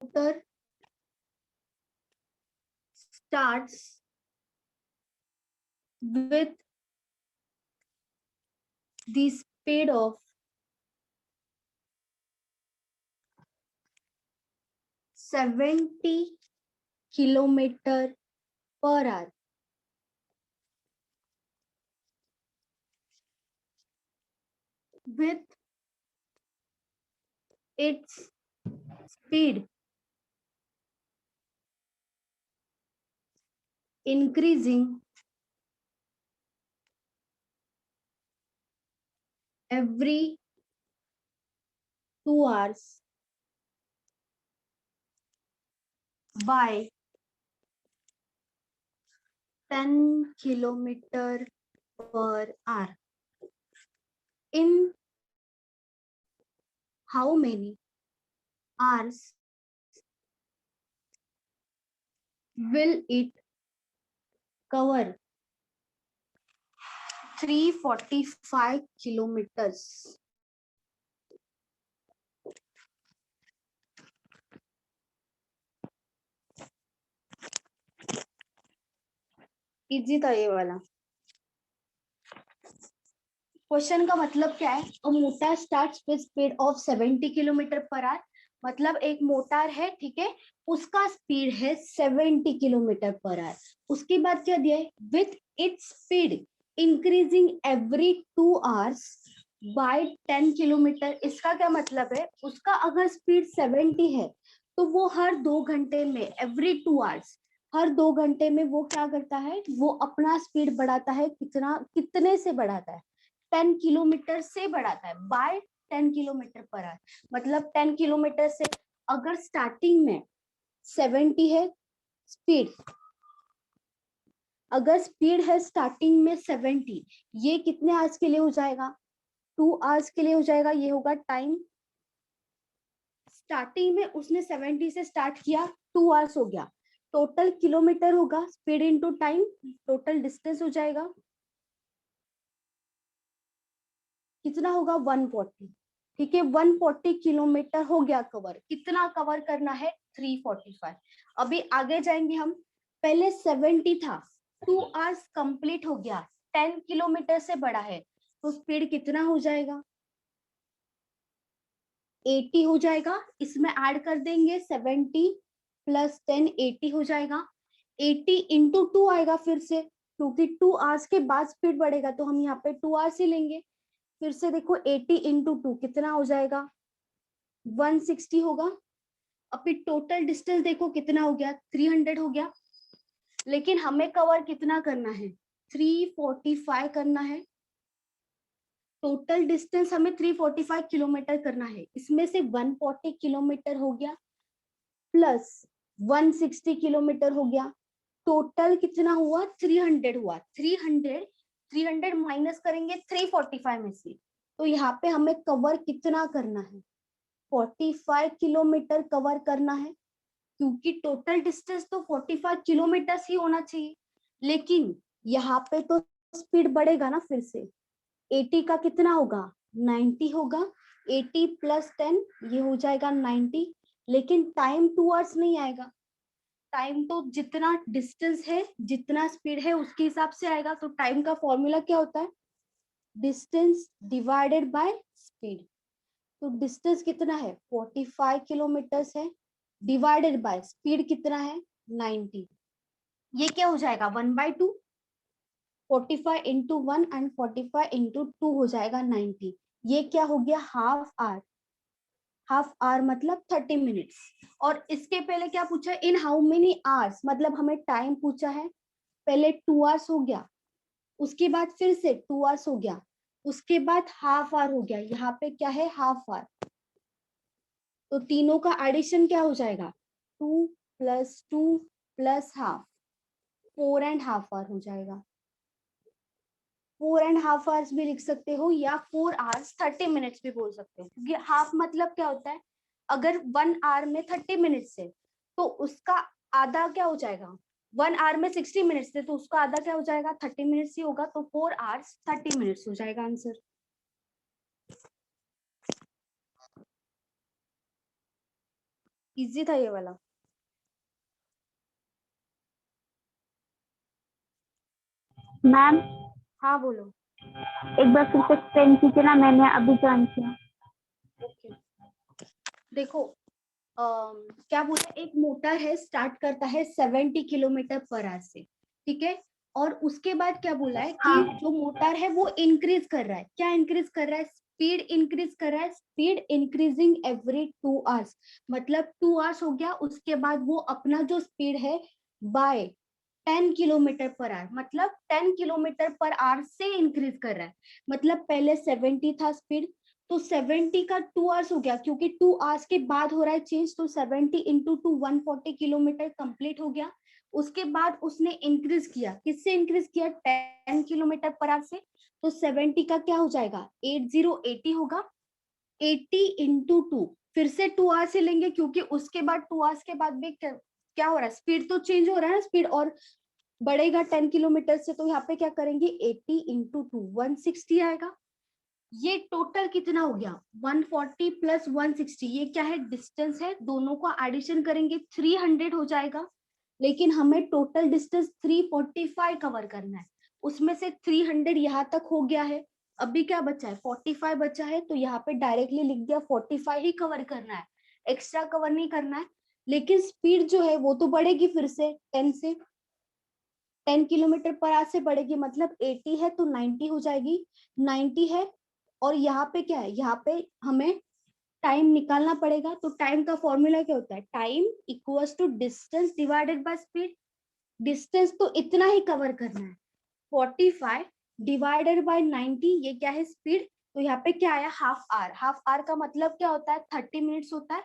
motor starts with the speed of 70 kilometer per hour. With its speed increasing every 2 hours by 10 kilometer per hour. In how many hours will it cover 345 kilometers? Easy था ये वाला question का मतलब क्या है? A motor starts with speed of 70 kilometre per our, मतलब एक motor है, ठीक है, उसका स्पीड है 70 किलोमीटर पर आवर। उसके बाद क्या दिया है? With its speed increasing every 2 hours bye 10 kilometre. इसका क्या मतलब है? उसका अगर स्पीड 70 है तो वो हर 2 घंटे में, एवरी 2 आवर्स, हर 2 घंटे में वो क्या करता है? वो अपना स्पीड बढ़ाता है। कितना, कितने से बढ़ाता है? 10 किलोमीटर से बढ़ाता है, बाय 10 किलोमीटर पर आवर। मतलब 10 किलोमीटर से अगर स्टार्टिंग में 70 है स्पीड, अगर स्पीड है स्टार्टिंग में 70, ये कितने आवर्स के लिए हो जाएगा? 2 आवर्स के लिए हो जाएगा। ये होगा टाइम। स्टार्टिंग में उसने 70 से स्टार्ट किया, 2 आवर्स हो गया। टोटल किलोमीटर होगा, speed into time, total distance हो जाएगा, कितना होगा? 140। ठीक है, 140 किलोमीटर हो गया कवर। कितना कवर करना है? 345। अभी आगे जाएंगे हम। पहले 70 था, 2 आवर्स कंप्लीट हो गया, 10 किलोमीटर से बड़ा है, तो स्पीड कितना हो जाएगा? 80 हो जाएगा। इसमें ऐड कर देंगे 70 प्लस 10, 80 हो जाएगा। 80 इंटू 2 आएगा फिर से, क्योंकि 2 आवर्स के बाद स्पीड बढ़ेगा, तो हम यहाँ पे 2 आवर्स ही लेंगे। फिर से देखो 80 इंटू 2 कितना हो जाएगा? 160 होगा। अभी टोटल डिस्टेंस देखो कितना हो गया? 300 हो गया। लेकिन हमें कवर कितना करना है? 345 करना है। टोटल डिस्टेंस हमें 345 किलोमीटर करना है। इसमें से 140 किलोमीटर हो गया प्लस 160 किलोमीटर हो गया, टोटल कितना हुआ? 300 हुआ। 300 माइनस करेंगे 345 में से, तो यहाँ पे हमें कवर कितना करना है? 45 किलोमीटर कवर करना है, क्योंकि टोटल डिस्टेंस तो 45 किलोमीटर ही होना चाहिए। लेकिन यहाँ पे तो स्पीड बढ़ेगा ना, फिर से 80 का कितना होगा? 90 होगा। 80 प्लस 10 ये हो जाएगा 90। लेकिन टाइम 2 आवर्स नहीं आएगा। टाइम तो जितना डिस्टेंस है, जितना स्पीड है, उसके हिसाब से आएगा। तो टाइम का फॉर्मूला क्या होता है? Distance divided by speed. तो डिस्टेंस कितना है? 45 किलोमीटर है, डिवाइडेड बाय स्पीड कितना है? 90। ये क्या हो जाएगा? 1/2। 45 इंटू 1 एंड 45 इंटू 2 हो जाएगा 90। ये क्या हो गया? Half hour. हाफ आवर मतलब 30 मिनट्स। और इसके पहले क्या पूछा? इन हाउ मेनी आवर्स, मतलब हमें टाइम पूछा है। पहले 2 आवर्स हो गया, उसके बाद फिर से 2 आवर्स हो गया, उसके बाद हाफ आवर हो गया। यहाँ पे क्या है? Half hour. तो तीनों का एडिशन क्या हो जाएगा? 2 प्लस 2 प्लस हाफ, 4.5 आवर हो जाएगा। 4.5 आवर्स भी लिख सकते हो, या 4 आवर्स 30 मिनट्स भी बोल सकते हो, क्योंकि हाफ मतलब क्या होता है? अगर 1 आवर में 30 मिनट्स है तो उसका आधा क्या हो जाएगा? 1 आवर में 60 मिनट्स है तो उसका आधा क्या हो जाएगा? 30 मिनट्स ही होगा। तो 4 आवर्स 30 मिनट्स हो जाएगा आंसर। इजी था ये वाला। मैम हाँ बोलो। एक बार फिर से एक्सप्लेन कीजिए ना, मैंने अभी ज्वाइन किया। ओके देखो, क्या बोला, एक मोटर है, स्टार्ट करता है 70 किलोमीटर पर आवर से, ठीक है। और उसके बाद क्या बोला है कि हाँ। जो मोटर है वो इंक्रीज कर रहा है। क्या इंक्रीज कर रहा है? स्पीड इंक्रीज कर रहा है। स्पीड इंक्रीजिंग एवरी 2 आवर्स, मतलब 2 आवर्स हो गया, उसके बाद वो अपना जो स्पीड है बाय 10 किलोमीटर पर आवर, मतलब 10 किलोमीटर पर आवर से इंक्रीज कर रहा है। मतलब पहले 70 था स्पीड, तो 70 का 2 आवर्स हो गया, क्योंकि 2 आवर्स के बाद हो रहा है चेंज, तो 70 इंटू 2 140 किलोमीटर कंप्लीट हो गया। उसके बाद उसने इंक्रीज किया, किससे इंक्रीज किया? 10 किलोमीटर पर आवर से। तो 70 का क्या हो जाएगा? 80 होगा। 80 इंटू 2, फिर से 2 आवर्स से लेंगे, क्योंकि उसके बाद 2 आवर्स के बाद भी क्या हो रहा है? स्पीड तो चेंज हो रहा है, स्पीड और बढ़ेगा 10 किलोमीटर से। तो यहाँ पे क्या करेंगे? 80 इंटू 2 160 आएगा। ये टोटल कितना हो गया? 140 प्लस 160, ये क्या है? डिस्टेंस है। दोनों को एडिशन करेंगे 300 हो जाएगा। लेकिन हमें टोटल डिस्टेंस 345 कवर करना है, उसमें से 300 यहाँ तक हो गया है। अभी क्या बचा है? 45 बचा है, तो यहाँ पे डायरेक्टली लिख दिया 45 ही कवर करना है, एक्स्ट्रा कवर नहीं करना है। लेकिन स्पीड जो है वो तो बढ़ेगी फिर से 10 किलोमीटर पर आवर से बढ़ेगी, मतलब 80 है तो 90 हो जाएगी। 90 है, और यहाँ पे क्या है? यहाँ पे हमें टाइम निकालना पड़ेगा। तो टाइम का फॉर्मूला क्या होता है? Time equals to distance divided by speed. Distance तो इतना ही कवर करना है, 45 डिवाइडेड बाय 90, ये क्या है? स्पीड। तो यहाँ पे क्या आया? Half hour. हाफ आवर का मतलब क्या होता है? 30 मिनट्स होता है।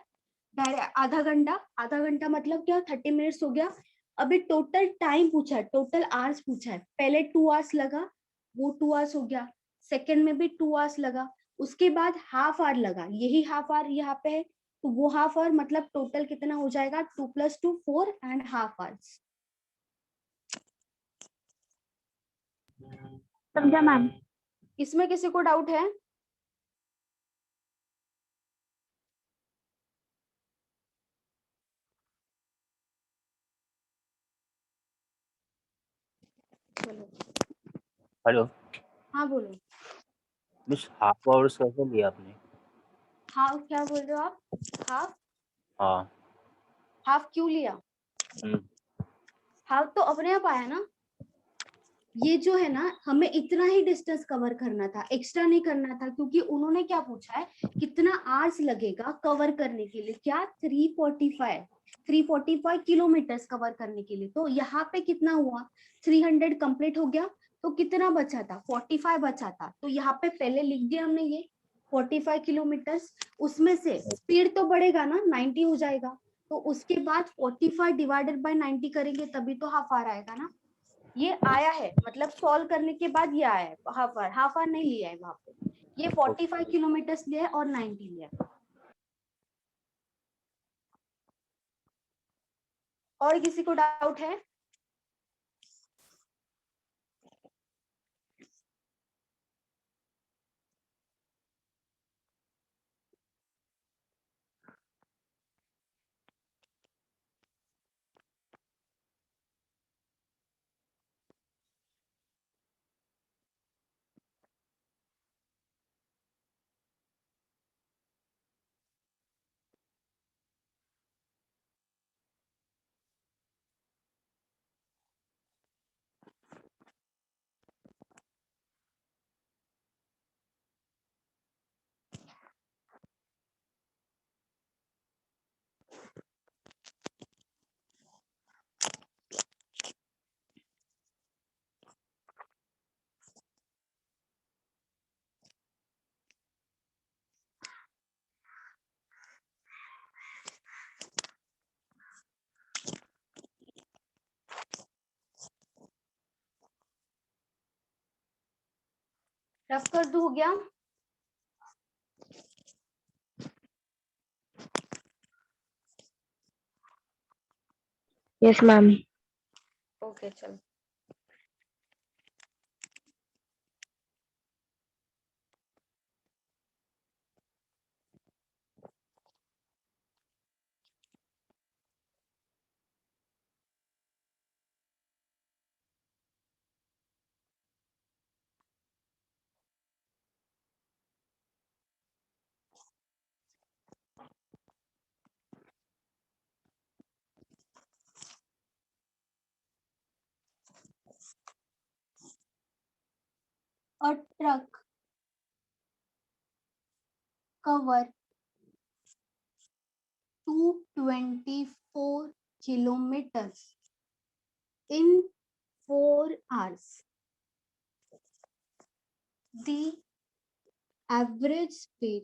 आधा घंटा। आधा घंटा मतलब क्या? 30 मिनट्स हो गया। अभी टोटल टाइम पूछा है, टोटल आवर्स पूछा है। पहले 2 आवर्स लगा, वो 2 आवर्स हो गया। सेकेंड में भी 2 आवर्स लगा, उसके बाद हाफ आवर लगा, यही हाफ आवर यहाँ पे है, तो वो हाफ आवर, मतलब टोटल कितना हो जाएगा? 2 + 2 4.5 आवर्स। समझा मैम? इसमें किसी को डाउट है? चलो। हेलो हाँ बोलो। मिस, हाफ आवर्स कैसे लिया आपने? हाफ क्या बोल रहे हो आप? हाफ? हाँ। हाफ क्यों लिया? हम्म, हाफ तो अपने आप आया ना। ये जो है ना, हमें इतना ही डिस्टेंस कवर करना था, एक्स्ट्रा नहीं करना था, क्योंकि उन्होंने क्या पूछा है? कितना आवर्स लगेगा कवर करने के लिए? क्या? 345 किलोमीटर्स कवर करने के लिए। तो यहाँ पे कितना हुआ? 300 कंप्लीट हो गया, तो कितना बचा था? 45 बचा था। तो यहाँ पे पहले लिख दिया हमने ये 45 किलोमीटर्स। उसमें से स्पीड तो बढ़ेगा ना, 90 हो जाएगा। तो उसके बाद 45 डिवाइडेड बाय 90 करेंगे, तभी तो हाफ आवर आएगा ना। ये आया है, मतलब सॉल्व करने के बाद ये आया है। हाफ आवर, हाफ आवर नहीं लिया है वहां पे। ये 45 किलोमीटर लिया है और 90 लिया है। और किसी को डाउट है? रफ कर दू? हो गया? Yes ma'am. ओके चलो। cover 224 kilometers in 4 hours. The average speed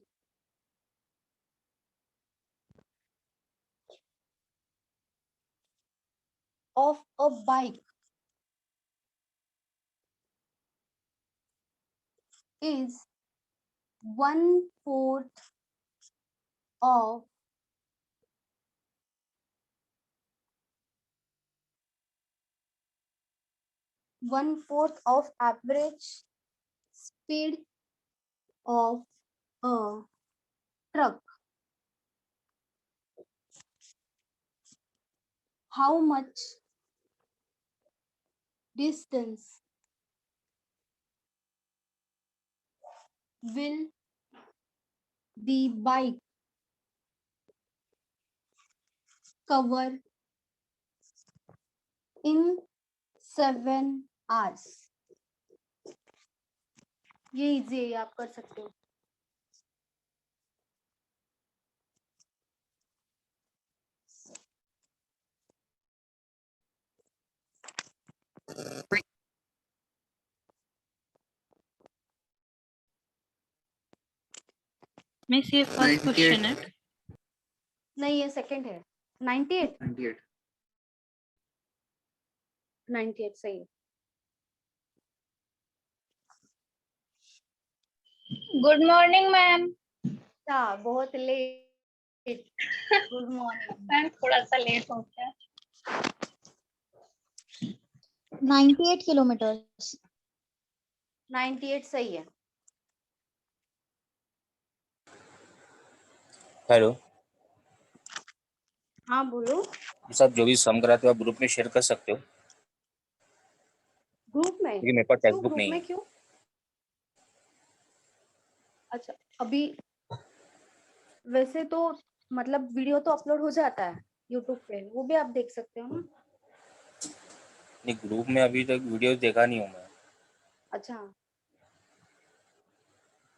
of a bike is 1/4 of average speed of a truck. How much distance will the bike cover in 7 hours? ये easy है, आप कर सकते हो. मिस ये first question है. नहीं, ये सेकंड है. 98 सही है. Good morning ma'am. अच्छा, बहुत लेट. गुड मॉर्निंग मैम, थोड़ा सा लेट हो गया. 98 किलोमीटर्स. 98 सही है. हेलो हाँ बोलो. सब जो भी सम कराते हो आप ग्रुप में शेयर कर सकते हो, ग्रुप में क्योंकि मेरे पास टेक्स्ट क्यों? बुक ग्रुप नहीं में है. क्यों? अच्छा, अभी वैसे तो मतलब वीडियो तो अपलोड हो जाता है यूट्यूब पे, वो भी आप देख सकते हो ना. नहीं, ग्रुप में अभी तक वीडियो देखा नहीं हूँ मैं. अच्छा,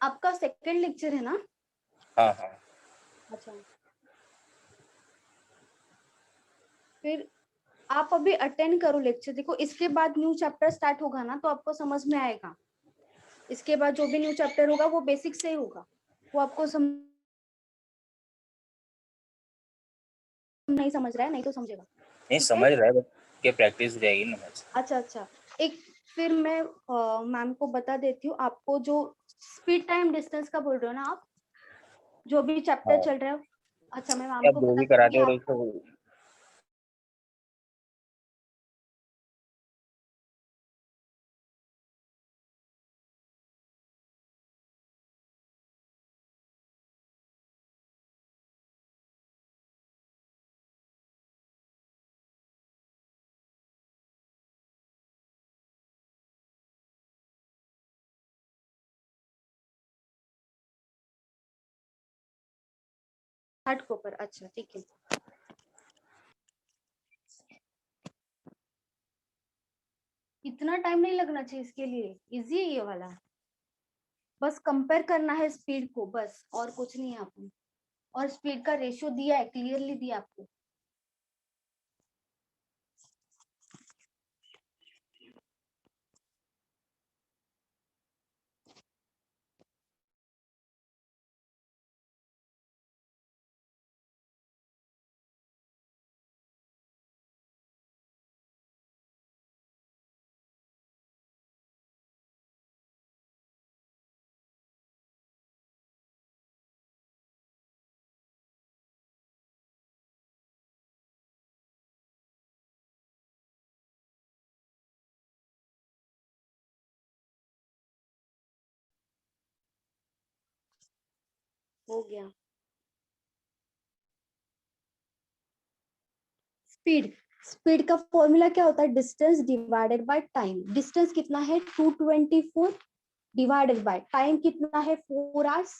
आपका सेकंड लेक्चर है ना? हाँ हाँ. अच्छा, फिर आप अभी अटेंड करो लेक्चर. देखो, इसके बाद न्यू चैप्टर स्टार्ट होगा ना, तो आपको समझ में आएगा. इसके बाद जो भी न्यू चैप्टर होगा वो बेसिक से ही होगा, वो आपको नहीं समझ रहा है, नहीं तो समझेगा. नहीं समझ रहा है, बट क्या प्रैक्टिस रहेगी ना. अच्छा, एक फिर मैं मैम को बता देती हूँ. आपको जो स्पीड टाइम डिस्टेंस का बोल रहे हो ना आप, जो भी चैप्टर हाँ. चल रहा है. अच्छा, मैं मैम आप को जो भी बता कराते हो दूंगी. उसको हार्ड कॉपर. अच्छा, ठीक है. इतना टाइम नहीं लगना चाहिए इसके लिए, इजी है ये वाला. बस कंपेयर करना है स्पीड को, बस, और कुछ नहीं है आपने. और स्पीड का रेशियो दिया है, क्लियरली दिया आपको. हो गया. स्पीड का फॉर्मूला क्या होता है? Distance divided by time. Distance कितना है? 224 डिवाइडेड बाय टाइम कितना है? 4 आवर्स.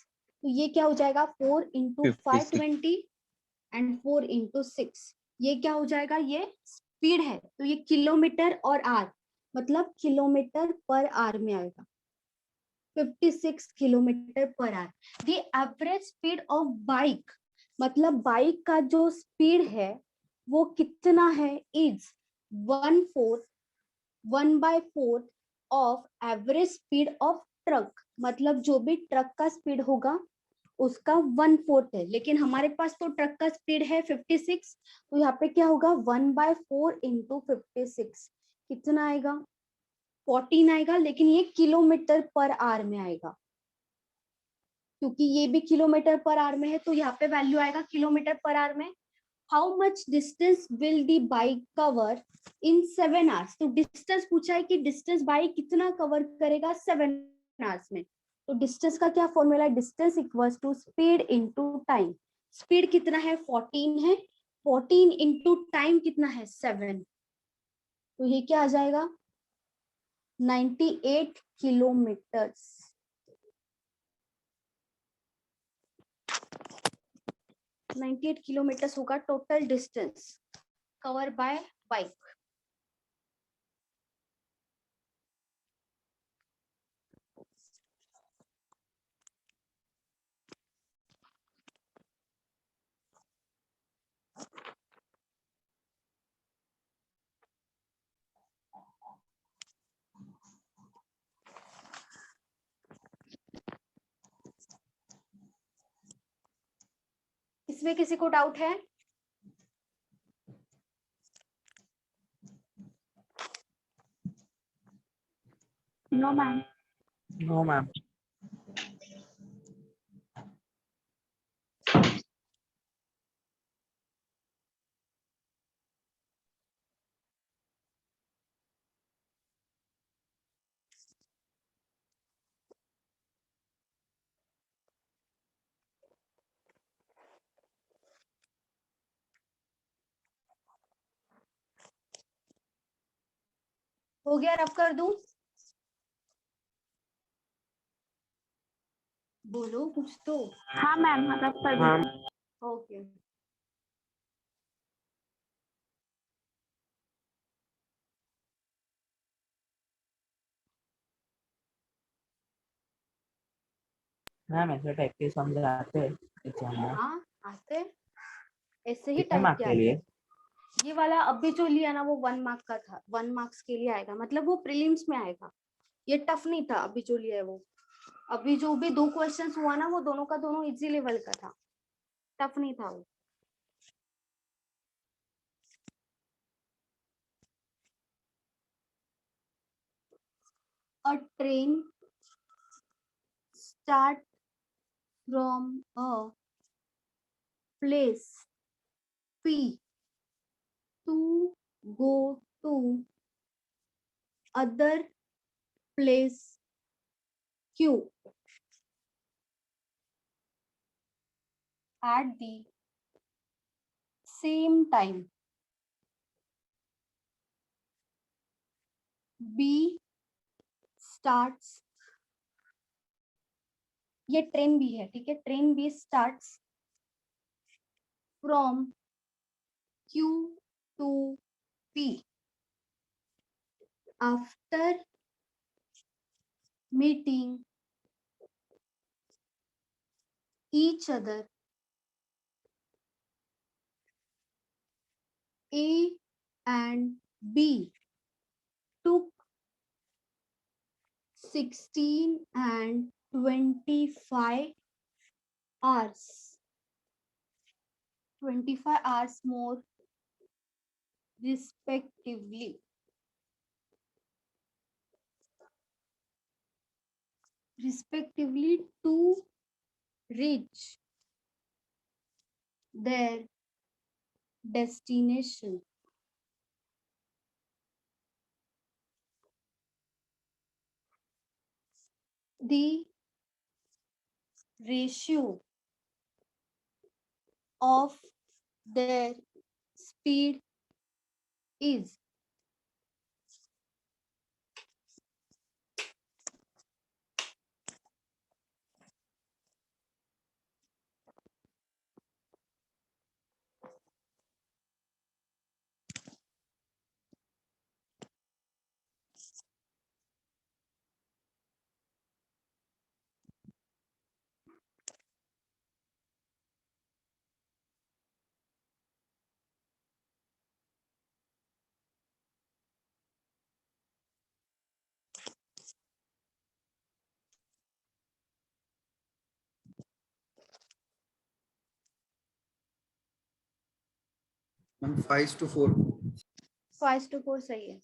तो ये क्या हो जाएगा? 4 × 520 एंड 4 × 6. ये क्या हो जाएगा? ये स्पीड है. तो ये किलोमीटर और आवर, मतलब किलोमीटर पर आवर में आएगा. 56 kilometre per our. The average speed of bike, मतलब बाइक का जो स्पीड है वो कितना है, is 1/4 of average speed of truck. मतलब जो भी ट्रक का स्पीड होगा उसका 1/4 है, लेकिन हमारे पास तो ट्रक का स्पीड है 56, तो यहाँ पे क्या होगा 1/4 इंटू 56, कितना आएगा 14 आएगा, लेकिन ये किलोमीटर पर आवर में आएगा, क्योंकि ये भी किलोमीटर पर आवर में है तो यहाँ पे वैल्यू आएगा किलोमीटर पर आवर में. How much distance will the bike cover in 7 hours. तो डिस्टेंस पूछा है कि डिस्टेंस बाइक कितना कवर करेगा 7 आवर्स में. तो डिस्टेंस का क्या फॉर्मूला है, distance equals to speed into time. Speed कितना है 14 है, 14 इंटू टाइम कितना है 7, तो ये क्या आ जाएगा 98 किलोमीटर्स. 98 किलोमीटर्स होगा total distance cover by bike. इसमें किसी को डाउट है? No ma'am. No ma'am. हो गया, रफ कर दूं? बोलो कुछ तो. हाँ मैम, मतलब कर हाँ दीजिए. ओके. मैम ऐसे टाइप के समझाते हैं एग्जाम में. हाँ आते, ऐसे ही कितने टाइप मार्क के के आते लिए? हैं. ये वाला अभी जो लिया ना वो 1 मार्क का था, 1 मार्क्स के लिए आएगा, मतलब वो प्रीलिम्स में आएगा. ये टफ नहीं था अभी जो लिया है वो. अभी जो भी 2 क्वेश्चंस हुआ ना वो दोनों का दोनों इजी लेवल का था, टफ नहीं था वो. A train start from a place P to go to other place Q at the same time. B starts, ये ट्रेन भी है, ठीक है, train B starts from Q to P after meeting each other A and B took 16 and 25 hours. 25 hours more respectively. Respectively to reach their destination. The ratio of their speed is 5:4. 5:4 सही है।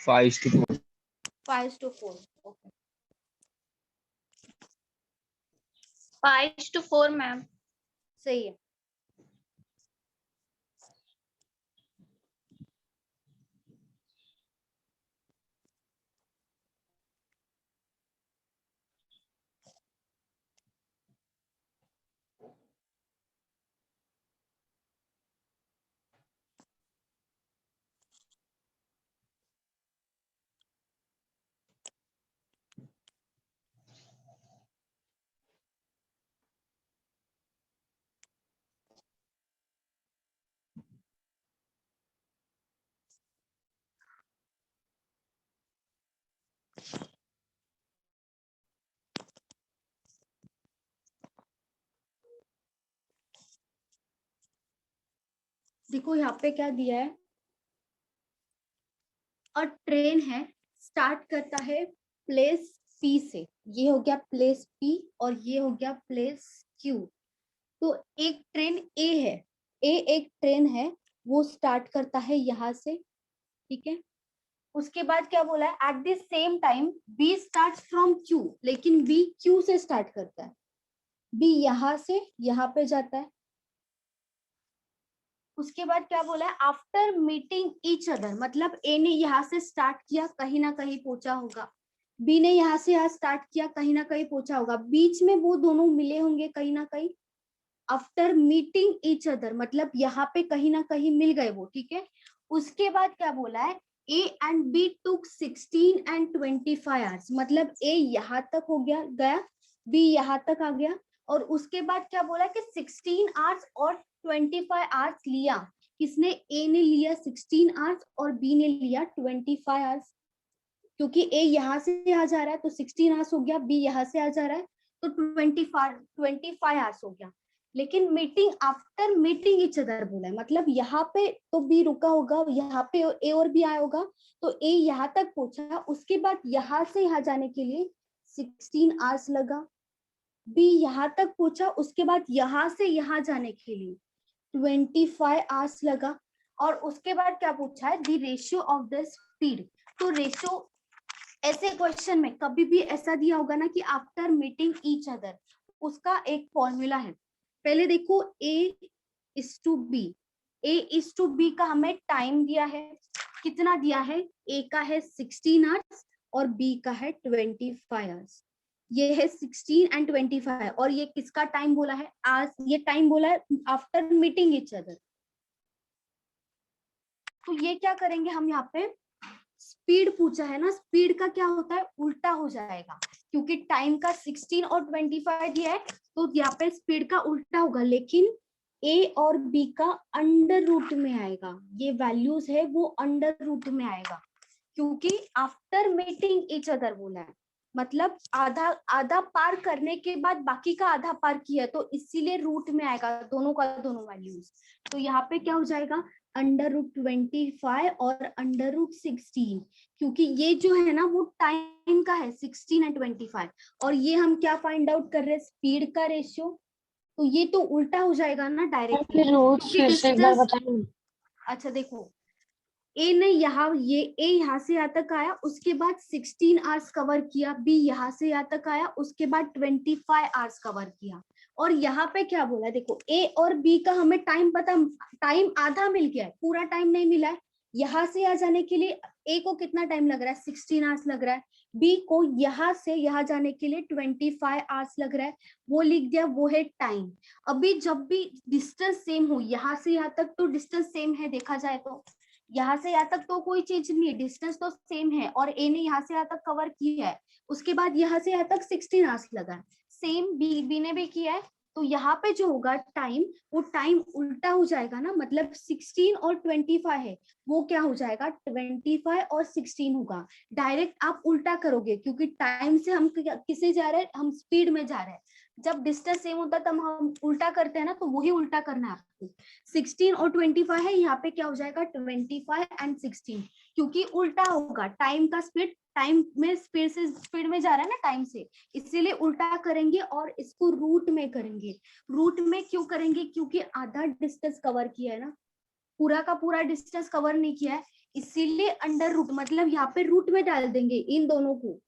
Five to four 5:4 okay. 5:4 ma'am. सही है। देखो यहाँ पे क्या दिया है, और ट्रेन है, स्टार्ट करता है प्लेस पी से, ये हो गया प्लेस पी और ये हो गया प्लेस क्यू। तो एक ट्रेन ए है, एक ट्रेन है वो स्टार्ट करता है यहाँ से, ठीक है। उसके बाद क्या बोला है, at the same time B start from Q, लेकिन बी क्यू से स्टार्ट करता है, बी यहाँ से यहाँ पे जाता है। उसके बाद क्या बोला है, आफ्टर मीटिंग ईच अदर, मतलब ए ने यहाँ से स्टार्ट किया, कहीं ना कहीं पहुंचा होगा, बी ने यहाँ से यहाँ स्टार्ट किया, कहीं ना कहीं पहुंचा होगा, बीच में वो दोनों मिले होंगे कहीं ना कहीं। आफ्टर मीटिंग ईच अदर मतलब यहाँ पे कहीं ना कहीं मिल गए वो, ठीक है। उसके बाद क्या बोला है, A and B took 16 and 25 hours, मतलब ए यहाँ तक हो गया, बी यहाँ तक आ गया, और उसके बाद क्या बोला कि 16 आवर्स और 25 आवर्स लिया, किसने, ए ने लिया 16 आवर्स और बी ने लिया 25 आवर्स, क्योंकि ए यहाँ से यहाँ जा रहा है तो 16 आवर्स हो गया, बी यहाँ से आ जा रहा है तो 25 आवर्स हो गया। लेकिन meeting after meeting each other बोला है, मतलब यहाँ पे तो बी रुका होगा, यहाँ पे ए और बी आया होगा, तो ए यहाँ तक पहुंचा, उसके बाद यहाँ से यहाँ जाने के लिए 16 आवर्स लगा, बी यहाँ तक पहुंचा, उसके बाद यहाँ से यहाँ जाने के लिए 25 आवर्स लगा, और उसके बाद क्या पूछा है, the ratio of the speed. तो रेशियो ऐसे क्वेश्चन में कभी भी ऐसा दिया होगा ना कि आफ्टर मीटिंग ईच अदर, उसका एक फॉर्मूला है। पहले देखो A:B, A:B का हमें टाइम दिया है, कितना दिया है, ए का है 16 आवर्स और बी का है 25 आवर्स, ये है 16 and 25, और ये किसका टाइम बोला है, आज ये टाइम बोला है आफ्टर मीटिंग ईच अदर। तो ये क्या करेंगे हम यहाँ पे, स्पीड पूछा है ना, स्पीड का क्या होता है, उल्टा हो जाएगा, क्योंकि टाइम का 16 और 25 दिया है, तो यहाँ पे स्पीड का उल्टा होगा, लेकिन ए और बी का अंडर रूट में आएगा, ये वैल्यूज है वो अंडर रूट में आएगा, क्योंकि आफ्टर मीटिंग ईच अदर बोला है, मतलब आधा आधा पार करने के बाद बाकी का आधा पार किया, तो इसीलिए रूट में आएगा दोनों का दोनों वैल्यूज। तो यहाँ पे क्या हो जाएगा, √25 और √16, क्योंकि ये जो है ना वो टाइम का है 16 and 25, और ये हम क्या फाइंड आउट कर रहे हैं, स्पीड का रेशियो, तो ये तो उल्टा हो जाएगा ना डायरेक्टली। अच्छा देखो, ए ने यहाँ से यहाँ तक आया, उसके बाद 16 आवर्स कवर किया, बी यहाँ से यहाँ तक आया, उसके बाद 25 आवर्स कवर किया, और यहाँ पे क्या बोला है, देखो ए और बी का हमें टाइम पता, टाइम आधा मिल गया है, पूरा टाइम नहीं मिला है। यहाँ से यहाँ जाने के लिए ए को कितना टाइम लग रहा है, 16 आवर्स लग रहा है, बी को यहाँ से यहाँ जाने के लिए 25 आवर्स लग रहा है, वो लिख दिया, वो है टाइम। अभी जब भी डिस्टेंस सेम हो, यहाँ से यहाँ तक तो डिस्टेंस सेम है, देखा जाए तो यहाँ से यहाँ तक तो कोई चीज नहीं है, डिस्टेंस तो सेम है, और ए ने यहाँ से यहाँ तक कवर किया है, उसके बाद यहाँ से यहाँ तक 16 आवर्स लगा है, सेम बी ने भी किया है, तो यहाँ पे जो होगा टाइम, वो टाइम उल्टा हो जाएगा ना, मतलब 16 और 25 है, वो क्या हो जाएगा 25 और 16 होगा। डायरेक्ट आप उल्टा करोगे, क्योंकि टाइम से हम किसे जा रहे हैं, हम स्पीड में जा रहे हैं। जब डिस्टेंस सेम होता है तब हम उल्टा करते हैं ना, तो वही उल्टा करना है आपको। 16 और 25 है, यहाँ पे क्या हो जाएगा 25 एंड 16, क्योंकि उल्टा होगा। टाइम का स्पीड, टाइम में स्पीड से स्पीड में जा रहा है ना टाइम से, इसीलिए उल्टा करेंगे और इसको रूट में करेंगे। रूट में क्यों करेंगे, क्योंकि आधा डिस्टेंस कवर किया है ना, पूरा का पूरा डिस्टेंस कवर नहीं किया है, इसीलिए अंडर रूट, मतलब यहाँ पे रूट में डाल देंगे इन दोनों को।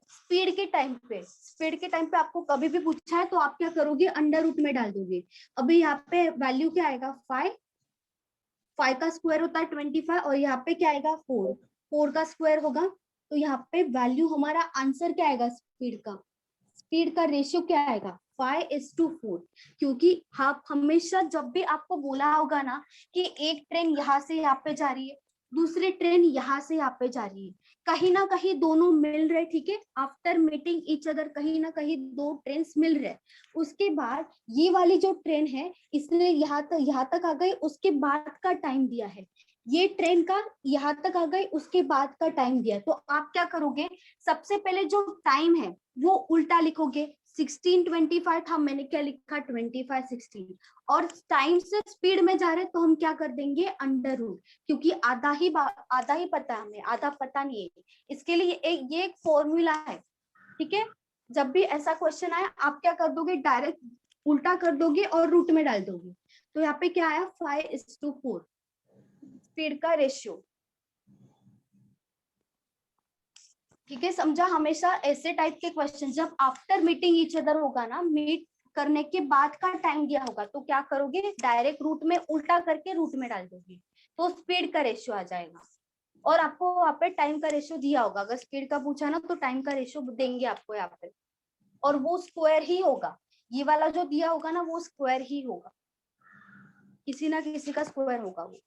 स्पीड के टाइम पे, स्पीड के टाइम पे आपको कभी भी पूछा है तो आप क्या करोगे, अंडर रूट में डाल दोगे। अभी यहाँ पे वैल्यू क्या आएगा 5, 5 का स्क्वायर होता है 25, और यहाँ पे क्या आएगा 4, 4 का स्क्वायर होगा। तो यहाँ पे वैल्यू, हमारा आंसर क्या आएगा स्पीड का, स्पीड का रेशियो क्या आएगा 5:4, क्योंकि आप हमेशा जब भी आपको बोला होगा ना कि एक ट्रेन यहाँ से यहाँ पे जा रही है, दूसरी ट्रेन यहाँ से यहाँ पे जा रही है, कहीं ना कहीं दोनों मिल रहे, ठीक है, आफ्टर मीटिंग ईच अदर कहीं ना कहीं दो ट्रेन मिल रहे। उसके बाद ये वाली जो ट्रेन है, इसने यहाँ तक आ गई, उसके बाद का टाइम दिया है, ये ट्रेन का यहाँ तक आ गई, उसके बाद का टाइम दिया। तो आप क्या करोगे, सबसे पहले जो टाइम है वो उल्टा लिखोगे। 16:25 था, मैंने क्या लिखा 25:16, और टाइम से स्पीड में जा रहे तो हम क्या कर देंगे अंडर रूट, क्योंकि आधा ही पता है हमें, आधा पता नहीं है। इसके लिए ये एक फॉर्मूला है, ठीक है। जब भी ऐसा क्वेश्चन आए आप क्या कर दोगे, डायरेक्ट उल्टा कर दोगे और रूट में डाल दोगे। तो यहाँ पे क्या आया 5:4 स्पीड का रेशियो, ठीक है, समझा। हमेशा ऐसे टाइप के क्वेश्चन जब आफ्टर मीटिंग ईच अदर होगा ना, मीट करने के बाद का टाइम दिया होगा, तो क्या करोगे, डायरेक्ट रूट में उल्टा करके रूट में डाल दोगे, तो स्पीड का रेशियो आ जाएगा। और आपको वहां पे टाइम का रेशियो दिया होगा, अगर स्पीड का पूछा ना तो टाइम का रेशियो देंगे आपको यहाँ पे, और वो स्क्वायर ही होगा। ये वाला जो दिया होगा ना वो स्क्वायर ही होगा, किसी ना किसी का स्क्वायर होगा वो।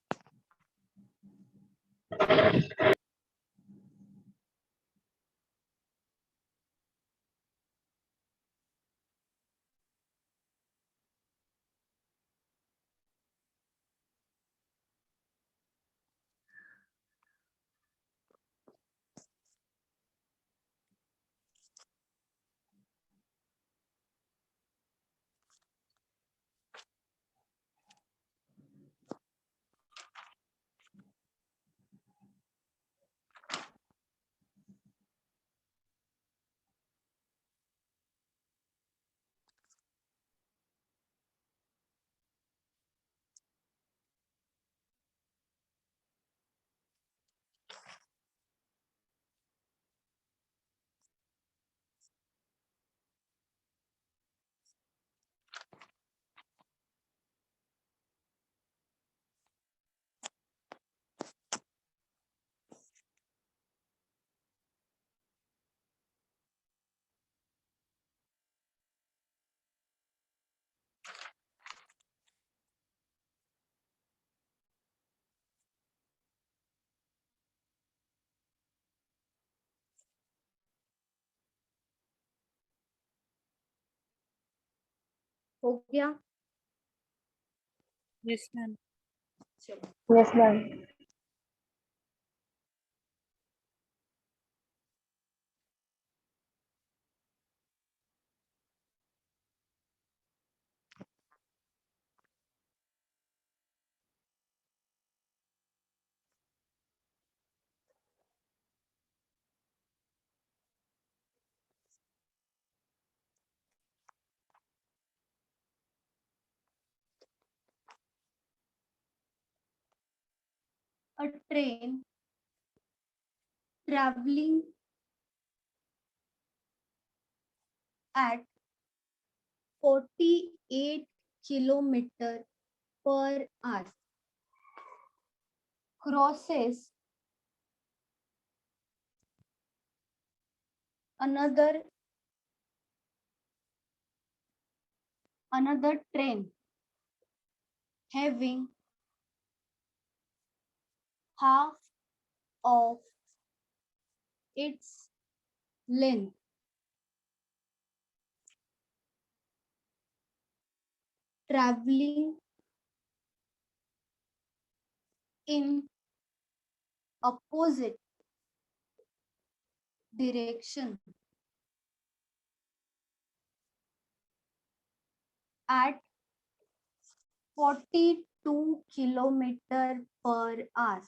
हो गया, Yes, ma'am. चलो। Yes ma'am. A train traveling at 48 kilometer per hour crosses another train having half of its length traveling in opposite direction at 42 kilometer per hour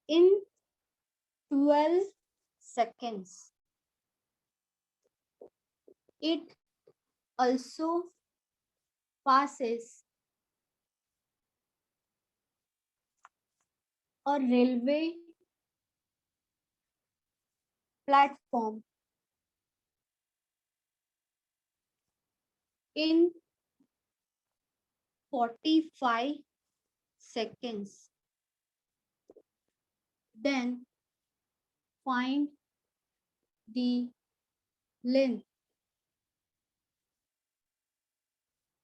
in 12 seconds. It also passes a railway platform in 45 seconds. Then find the length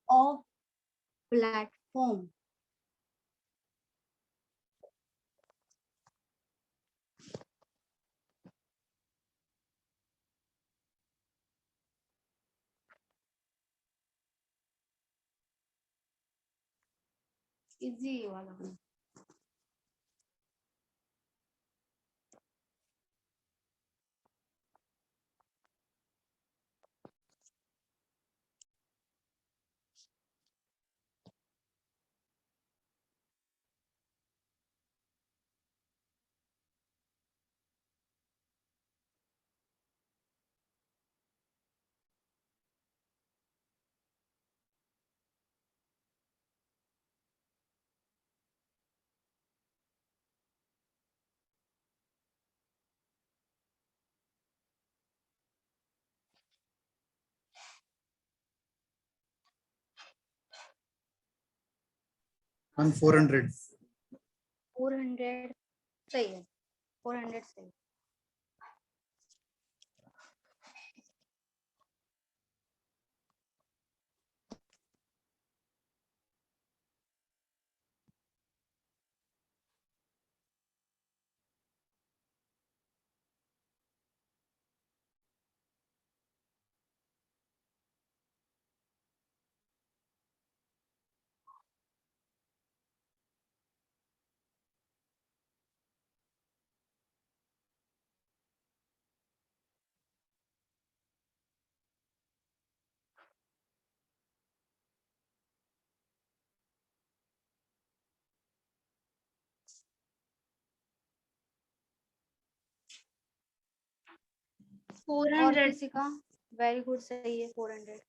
of platform. Easy वाला. On 400. 400 सही है. 400 सही. और किसी का? Very good, सही है. 400.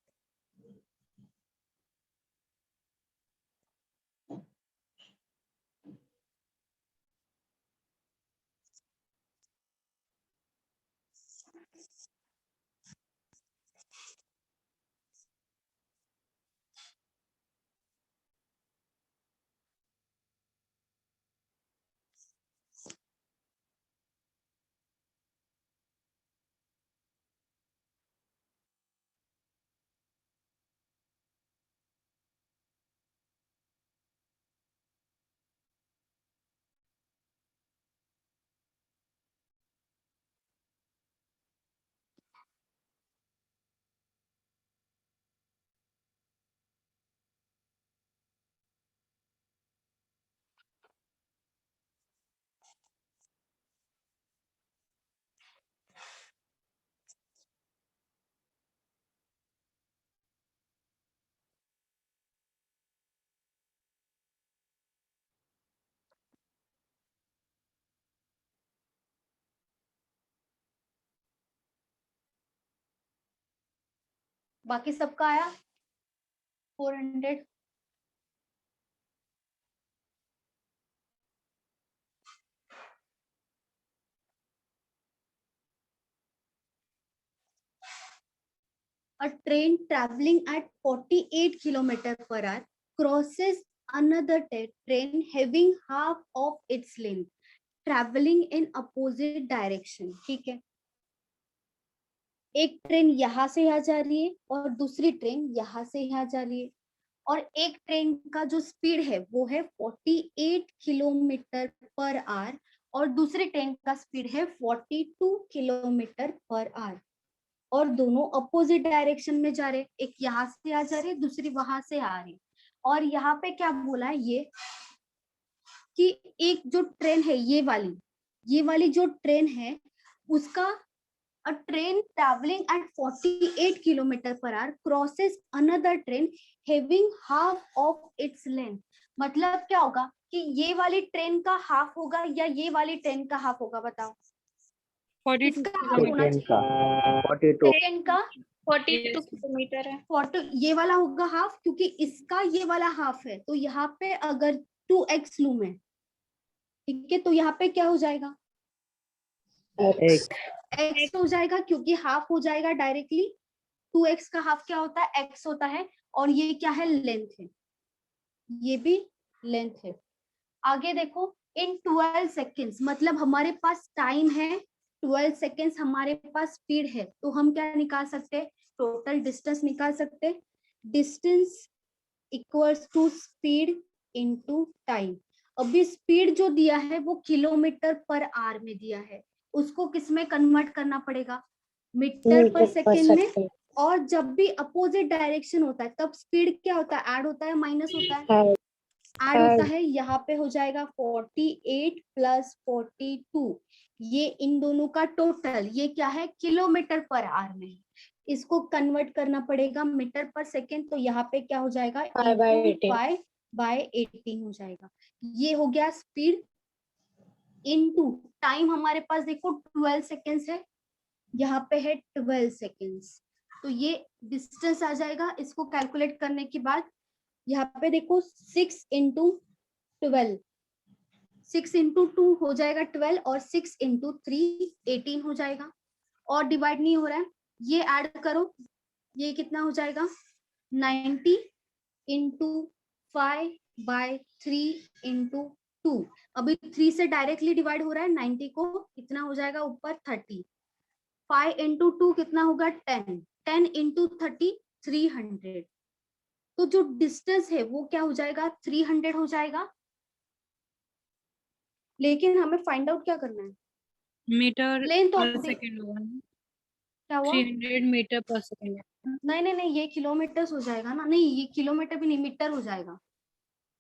बाकी सबका आया 400. A train traveling at 48 kilometer per hour crosses another train having half of its length, traveling in opposite direction. ठीक है. एक ट्रेन यहाँ से यहाँ जा रही है और दूसरी ट्रेन यहाँ से यहाँ जा रही है, और एक ट्रेन का जो स्पीड है वो है 48 किलोमीटर पर आवर और दूसरी ट्रेन का स्पीड है 42 किलोमीटर पर आवर. और दोनों अपोजिट डायरेक्शन में जा रहे, एक यहाँ से आ जा रही, दूसरी वहां से आ रही। और यहाँ पे क्या बोला है ये कि एक जो ट्रेन है ये वाली जो ट्रेन है उसका a train traveling at 48 kilometer per hour crosses another train having half of its length। मतलब क्या होगा कि ये वाली ट्रेन का हाफ होगा या ये वाली ट्रेन का हाफ होगा, बताओ 42 किसका हाफ होना किलोमीटर। चाहिए? 42 ट्रेन का 42 किलोमीटर है। 40, ये वाला होगा हाफ क्योंकि इसका ये वाला हाफ है। तो यहाँ पे अगर 2x लूं मैं, ठीक है, तो यहाँ पे क्या हो जाएगा? x हो जाएगा क्योंकि हाफ हो जाएगा डायरेक्टली। 2x का हाफ क्या होता है? x होता है। और ये क्या है? लेंथ है, ये भी लेंथ है। आगे देखो, इन 12 सेकेंड्स, मतलब हमारे पास टाइम है 12 सेकेंड्स, हमारे पास स्पीड है, तो हम क्या निकाल सकते हैं? टोटल डिस्टेंस निकाल सकते हैं। Distance equals to speed into time. अभी स्पीड जो दिया है वो किलोमीटर पर आवर में दिया है, उसको किस में कन्वर्ट करना पड़ेगा? मीटर पर सेकेंड में। और जब भी अपोजिट डायरेक्शन होता है तब स्पीड क्या होता है? ऐड होता है, माइनस होता है? ऐड होता है। यहाँ पे हो जाएगा 48 प्लस 42, ये इन दोनों का टोटल, ये क्या है? किलोमीटर पर आवर में। इसको कन्वर्ट करना पड़ेगा मीटर पर सेकेंड, तो यहाँ पे क्या हो जाएगा? 5/18 हो जाएगा। ये हो गया स्पीड इनटू टाइम। हमारे पास देखो 12 सेकेंड्स है, यहाँ पे है 12 सेकेंड्स, तो ये डिस्टेंस आ जाएगा। इसको कैलकुलेट करने के बाद यहाँ पे देखो 6 इंटू 12, 6 इंटू 2 हो जाएगा 12 और 6 इंटू 3 18 हो जाएगा। और डिवाइड नहीं हो रहा है, ये ऐड करो, ये कितना हो जाएगा? 90 इंटू 5/3 इंटू 2। अभी 3 से डायरेक्टली डिवाइड हो रहा है, 90 को कितना हो जाएगा ऊपर? 30। 5 इंटू 2 कितना होगा? 10। 10 इंटू 30 300। तो जो डिस्टेंस है वो क्या हो जाएगा? 300 हो जाएगा। लेकिन हमें फाइंड आउट क्या करना है? मीटर लेंथ ऑफ पर द, सेकंड होगा ना, क्या हुआ? 300 मीटर पर सेकंड। नहीं नहीं नहीं, ये किलोमीटर हो जाएगा ना। नहीं, ये किलोमीटर भी नहीं, मीटर हो जाएगा।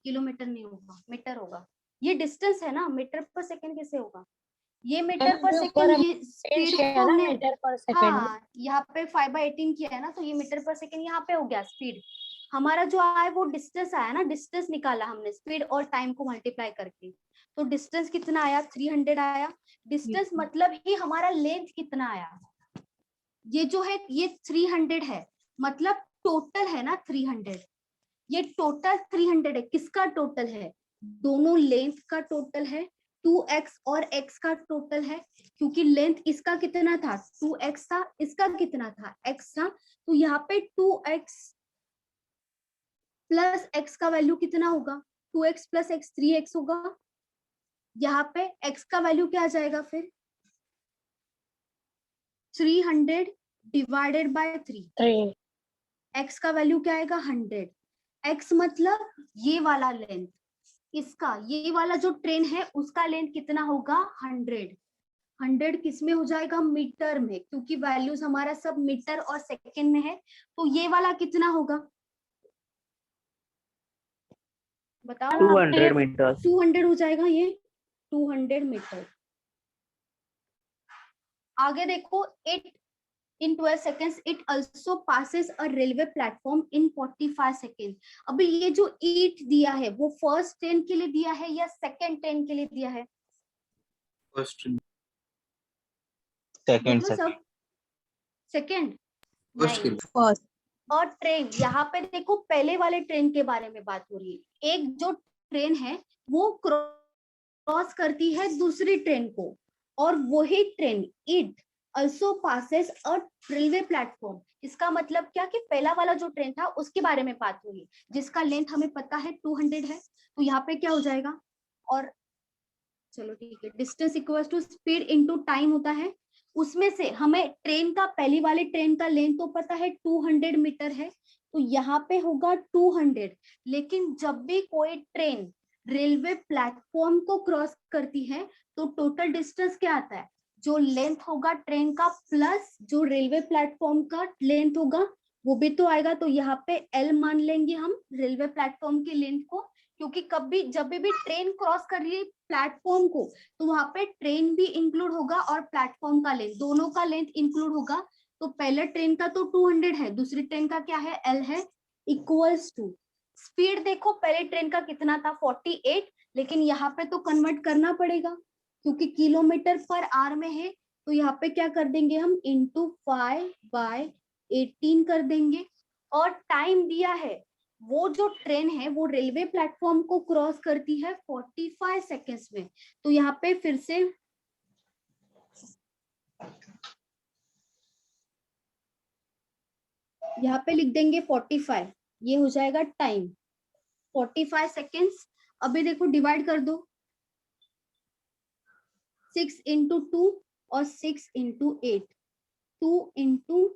किलोमीटर नहीं होगा, मीटर होगा। ये डिस्टेंस है ना, मीटर पर सेकंड कैसे होगा? ये मीटर पर सेकंड, ये स्पीड को हमने, मीटर पर सेकंड। हाँ, यहाँ पे 5/18 किया है ना, तो ये मीटर पर सेकंड यहाँ पे हो गया स्पीड। हमारा जो आया वो डिस्टेंस आया ना, डिस्टेंस निकाला हमने स्पीड और टाइम को मल्टीप्लाई करके। तो डिस्टेंस कितना आया? 300 आया। डिस्टेंस मतलब ही हमारा लेंथ कितना आया? ये जो है ये 300 है, मतलब टोटल है ना 300। ये टोटल 300 है। किसका टोटल है? दोनों लेंथ का टोटल है, 2x और x का टोटल है। क्योंकि लेंथ इसका कितना था? 2x था, इसका कितना था? x था। तो यहाँ पे 2x प्लस x का वैल्यू कितना होगा? 2x प्लस x 3x होगा। यहाँ पे x का वैल्यू क्या आ जाएगा फिर? 300 डिवाइडेड बाय 3। x का वैल्यू क्या आएगा? 100। x मतलब ये वाला लेंथ, इसका ये वाला जो ट्रेन है उसका लेंथ कितना होगा? 100। 100 किस में हो जाएगा? मीटर में, क्योंकि वैल्यूज हमारा सब मीटर और सेकंड में है। तो ये वाला कितना होगा? बताओ। 200 मीटर। 200 हो जाएगा ये, 200 मीटर। आगे देखो, it in 12 seconds it also passes a railway platform in 45 seconds। अभी ये जो it दिया है वो फर्स्ट ट्रेन के लिए दिया है या सेकंड ट्रेन के लिए दिया है? फर्स्ट सेकंड सब सेकंड फर्स्ट फर्स्ट। और ट्रेन, यहाँ पे देखो पहले वाले ट्रेन के बारे में बात हो रही है। एक जो ट्रेन है वो क्रॉस करती है दूसरी ट्रेन को, और वही train it also passes a railway platform। इसका मतलब क्या कि पहला वाला जो ट्रेन था उसके बारे में बात हो रही है, जिसका लेंथ हमें पता है 200 है। तो यहाँ पे क्या हो जाएगा? और चलो ठीक है, distance equals to speed into time होता है। उसमें से हमें ट्रेन का, पहली वाली ट्रेन का लेंथ तो पता है 200 मीटर है, तो यहाँ पे होगा 200। लेकिन जब भी कोई ट्रेन रेलवे प्लेटफॉर्म को क्रॉस करती है तो टोटल डिस्टेंस क्या आता है? जो लेंथ होगा ट्रेन का प्लस जो रेलवे प्लेटफॉर्म का लेंथ होगा वो भी तो आएगा। तो यहाँ पे एल मान लेंगे हम रेलवे प्लेटफॉर्म की लेंथ को, क्योंकि कभी जब भी ट्रेन क्रॉस कर रही है प्लेटफॉर्म को तो वहां पे ट्रेन भी इंक्लूड होगा और प्लेटफॉर्म का लेंथ, दोनों का लेंथ इंक्लूड होगा। तो पहले ट्रेन का तो 200 है, दूसरी ट्रेन का क्या है, एल है, इक्वल्स टू स्पीड देखो पहले ट्रेन का कितना था 48, लेकिन यहाँ पे तो कन्वर्ट करना पड़ेगा क्योंकि किलोमीटर पर आवर में है। तो यहाँ पे क्या कर देंगे हम इंटू 5/18 कर देंगे। और टाइम दिया है, वो जो ट्रेन है वो रेलवे प्लेटफॉर्म को क्रॉस करती है 45 सेकेंड्स में। तो यहाँ पे फिर से यहाँ पे लिख देंगे 45, ये हो जाएगा टाइम 45 सेकेंड्स। अभी देखो डिवाइड कर दो, 6 इंटू 2 और 6 इंटू 8, 2 इंटू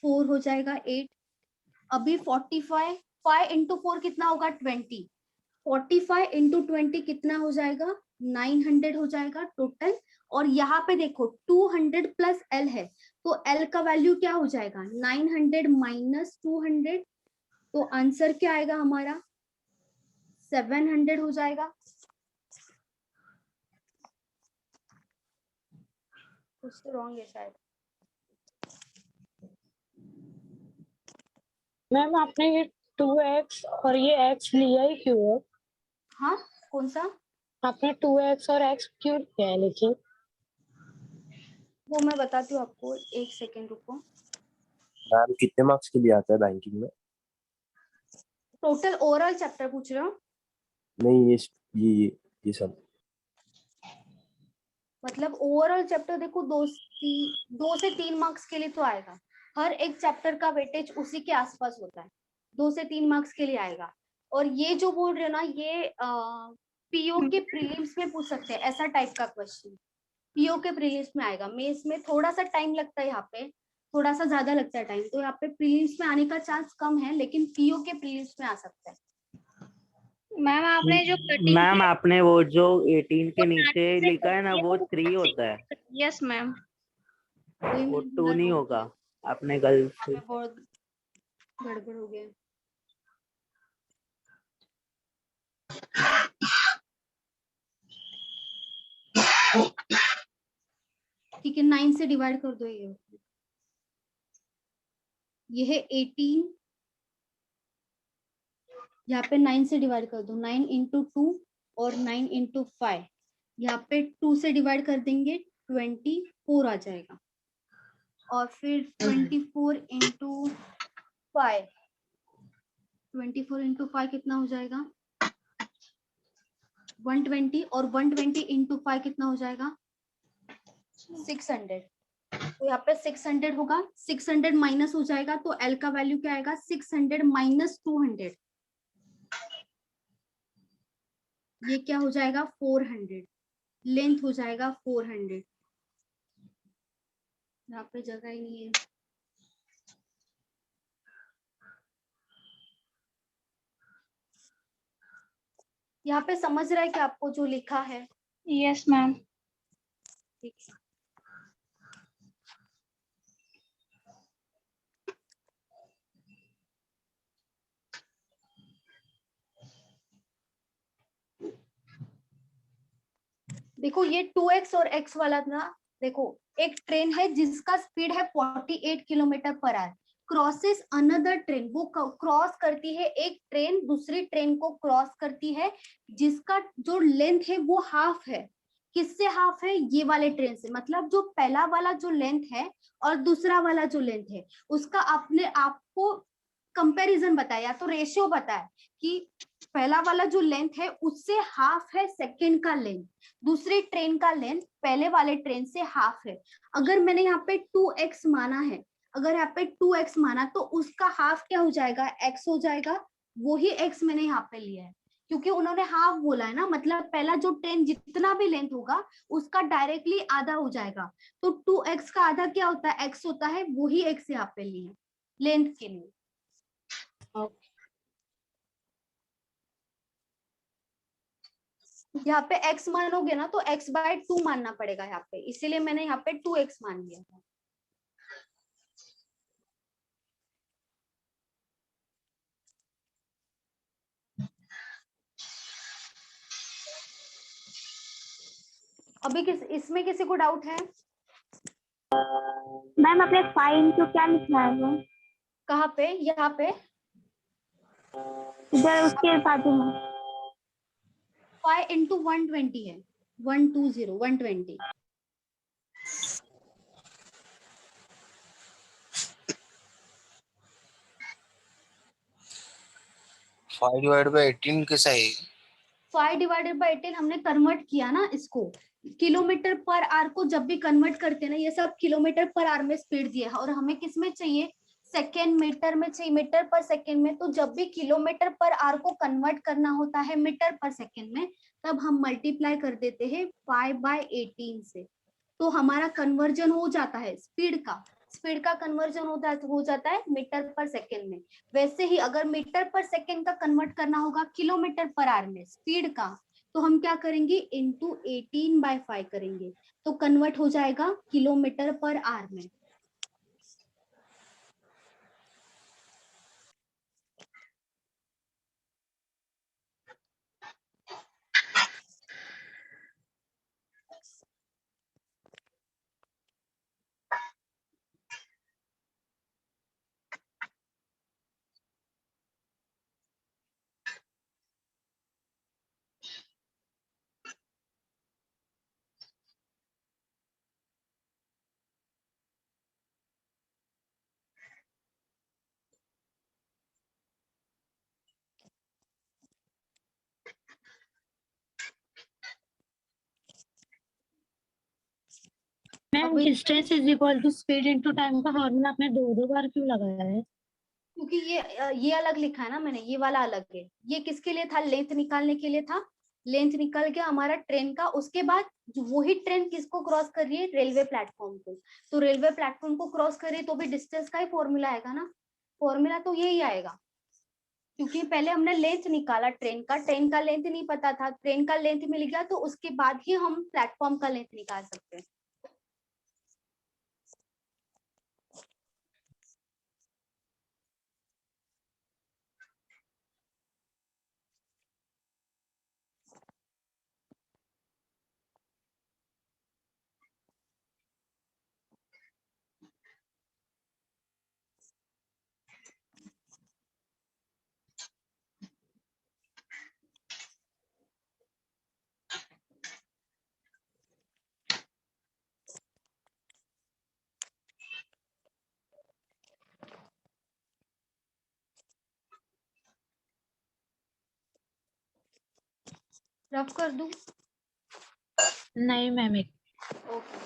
4 हो जाएगा 8। अभी 45, 5 इंटू 4 कितना होगा 20, 45 इंटू 20 कितना हो जाएगा 900 हो जाएगा टोटल। और यहाँ पे देखो 200 प्लस एल है, तो एल का वैल्यू क्या हो जाएगा 900 माइनस 200, तो आंसर क्या आएगा हमारा 700 हो जाएगा। कुछ तो रॉन्ग है शायद। मैम आपने ये 2x और ये x लिया ही क्यों है? हाँ कौन सा, आपने 2x और x क्यों लिया है लेकिन? वो मैं बताती हूँ आपको, एक सेकेंड रुको। मैम कितने मार्क्स के लिए आता है बैंकिंग में? टोटल ओवरऑल चैप्टर पूछ रहे हो? नहीं ये सब मतलब ओवरऑल चैप्टर देखो 2 से 3 मार्क्स के लिए तो आएगा। हर एक चैप्टर का वेटेज उसी के आसपास होता है, 2 से 3 मार्क्स के लिए आएगा। और ये जो बोल रहे हो ना ये पीओ के प्रीलिम्स में पूछ सकते हैं, ऐसा टाइप का क्वेश्चन पीओ के प्रीलिम्स में आएगा। मेंस में थोड़ा सा टाइम लगता है, यहाँ पे थोड़ा सा ज्यादा लगता है टाइम, तो यहाँ पे प्रीलिम्स में आने का चांस कम है, लेकिन पीओ के प्रीलिम्स में आ सकता है। मैम आपने जो कटिंग मैम आपने वो जो 18 के नीचे लिखा है ना वो 3 होता है, यस मैम, वो 2 नहीं होगा। आपने गलत से बहुत गड़बड़ हो गया। ठीक है 9 से डिवाइड कर दो, ये है 18, यहाँ पे 9 से डिवाइड कर दो, 9 इंटू 2 और 9 इंटू 5, यहाँ पे 2 से डिवाइड कर देंगे 24 आ जाएगा। और फिर 24 इंटू 5, 24 इंटू 5 कितना हो जाएगा 120, और 120 इंटू 5 कितना हो जाएगा 600। तो यहाँ पे 600 होगा, 600 माइनस हो जाएगा, तो एल का वैल्यू क्या आएगा 600 माइनस 200, ये क्या हो जाएगा 400, लेंथ हो जाएगा 400। यहाँ पे जगह ही नहीं है। यहाँ पे समझ रहा है कि आपको जो लिखा है? Yes ma'am. ठीक है। देखो ये 2x और x वाला ना, देखो एक ट्रेन है जिसका स्पीड है 48 kilometre per our, crosses another train, वो क्रॉस करती है एक ट्रेन दूसरी ट्रेन को क्रॉस करती है, जिसका जो लेंथ है वो हाफ है। किससे हाफ है? ये वाले ट्रेन से। मतलब जो पहला वाला जो लेंथ है और दूसरा वाला जो लेंथ है उसका आपने आपको कंपैरिजन बताया, तो रेशियो बताया कि पहला वाला जो लेंथ है उससे हाफ है सेकंड का लेंथ, दूसरी ट्रेन का लेंथ पहले वाले ट्रेन से हाफ है। अगर मैंने यहाँ पे 2x माना है, अगर यहाँ पे 2x माना तो उसका हाफ क्या हो जाएगा x हो जाएगा, वही x मैंने यहाँ पे लिया है क्योंकि उन्होंने हाफ बोला है ना, मतलब पहला जो ट्रेन जितना भी लेंथ होगा उसका डायरेक्टली आधा हो जाएगा। तो 2x का आधा क्या होता है x होता है, वही x यहाँ पे लिया लेंथ के लिए। यहाँ पे x मानोगे ना तो x/2 मानना पड़ेगा यहाँ पे, इसीलिए मैंने यहाँ पे 2x मान लिया था। अभी इसमें किसी को डाउट है? मैम अपने फाइन को क्या लिखना है वो? कहाँ पे? यहाँ पे इधर उसके बाजू में 5 into 120 है, 120 120। 5/18 कैसा है? 5/18 हमने कन्वर्ट किया ना इसको, किलोमीटर पर आवर को जब भी कन्वर्ट करते हैं ना, ये सब किलोमीटर पर आवर में स्पीड दिया है और हमें किस में चाहिए? सेकेंड मीटर में चाहिए, मीटर पर सेकेंड में। तो जब भी किलोमीटर पर आवर को कन्वर्ट करना होता है मीटर पर सेकेंड में, तब हम मल्टीप्लाई कर देते हैं 5/18 से, तो हमारा कन्वर्जन हो जाता है स्पीड का कन्वर्जन हो जाता है मीटर पर सेकेंड में। वैसे ही अगर मीटर पर सेकेंड का कन्वर्ट करना होगा किलोमीटर पर आवर में स्पीड का, तो हम क्या करेंगे? इंटू 18/5 करेंगे, तो कन्वर्ट हो जाएगा किलोमीटर पर आवर में। Ma'am distance is equal to speed into time का फॉर्मूला आपने दो बार क्यों लगाया है? क्योंकि ये अलग लिखा है ना मैंने, ये वाला अलग है। ये किसके लिए था? लेंथ निकालने के लिए था। लेंथ निकल गया हमारा ट्रेन का, उसके बाद वही ट्रेन किसको क्रॉस कर रही है? रेलवे प्लेटफॉर्म को। तो रेलवे प्लेटफॉर्म को क्रॉस कर रही है तो भी डिस्टेंस का ही फॉर्मूला आएगा ना, फॉर्मूला तो यही आएगा। क्योंकि पहले हमने लेंथ निकाला ट्रेन का लेंथ नहीं पता था, ट्रेन का लेंथ मिल गया तो उसके बाद ही हम प्लेटफॉर्म का लेंथ निकाल सकते हैं। रफ कर दूं? नहीं मैम एक ओके।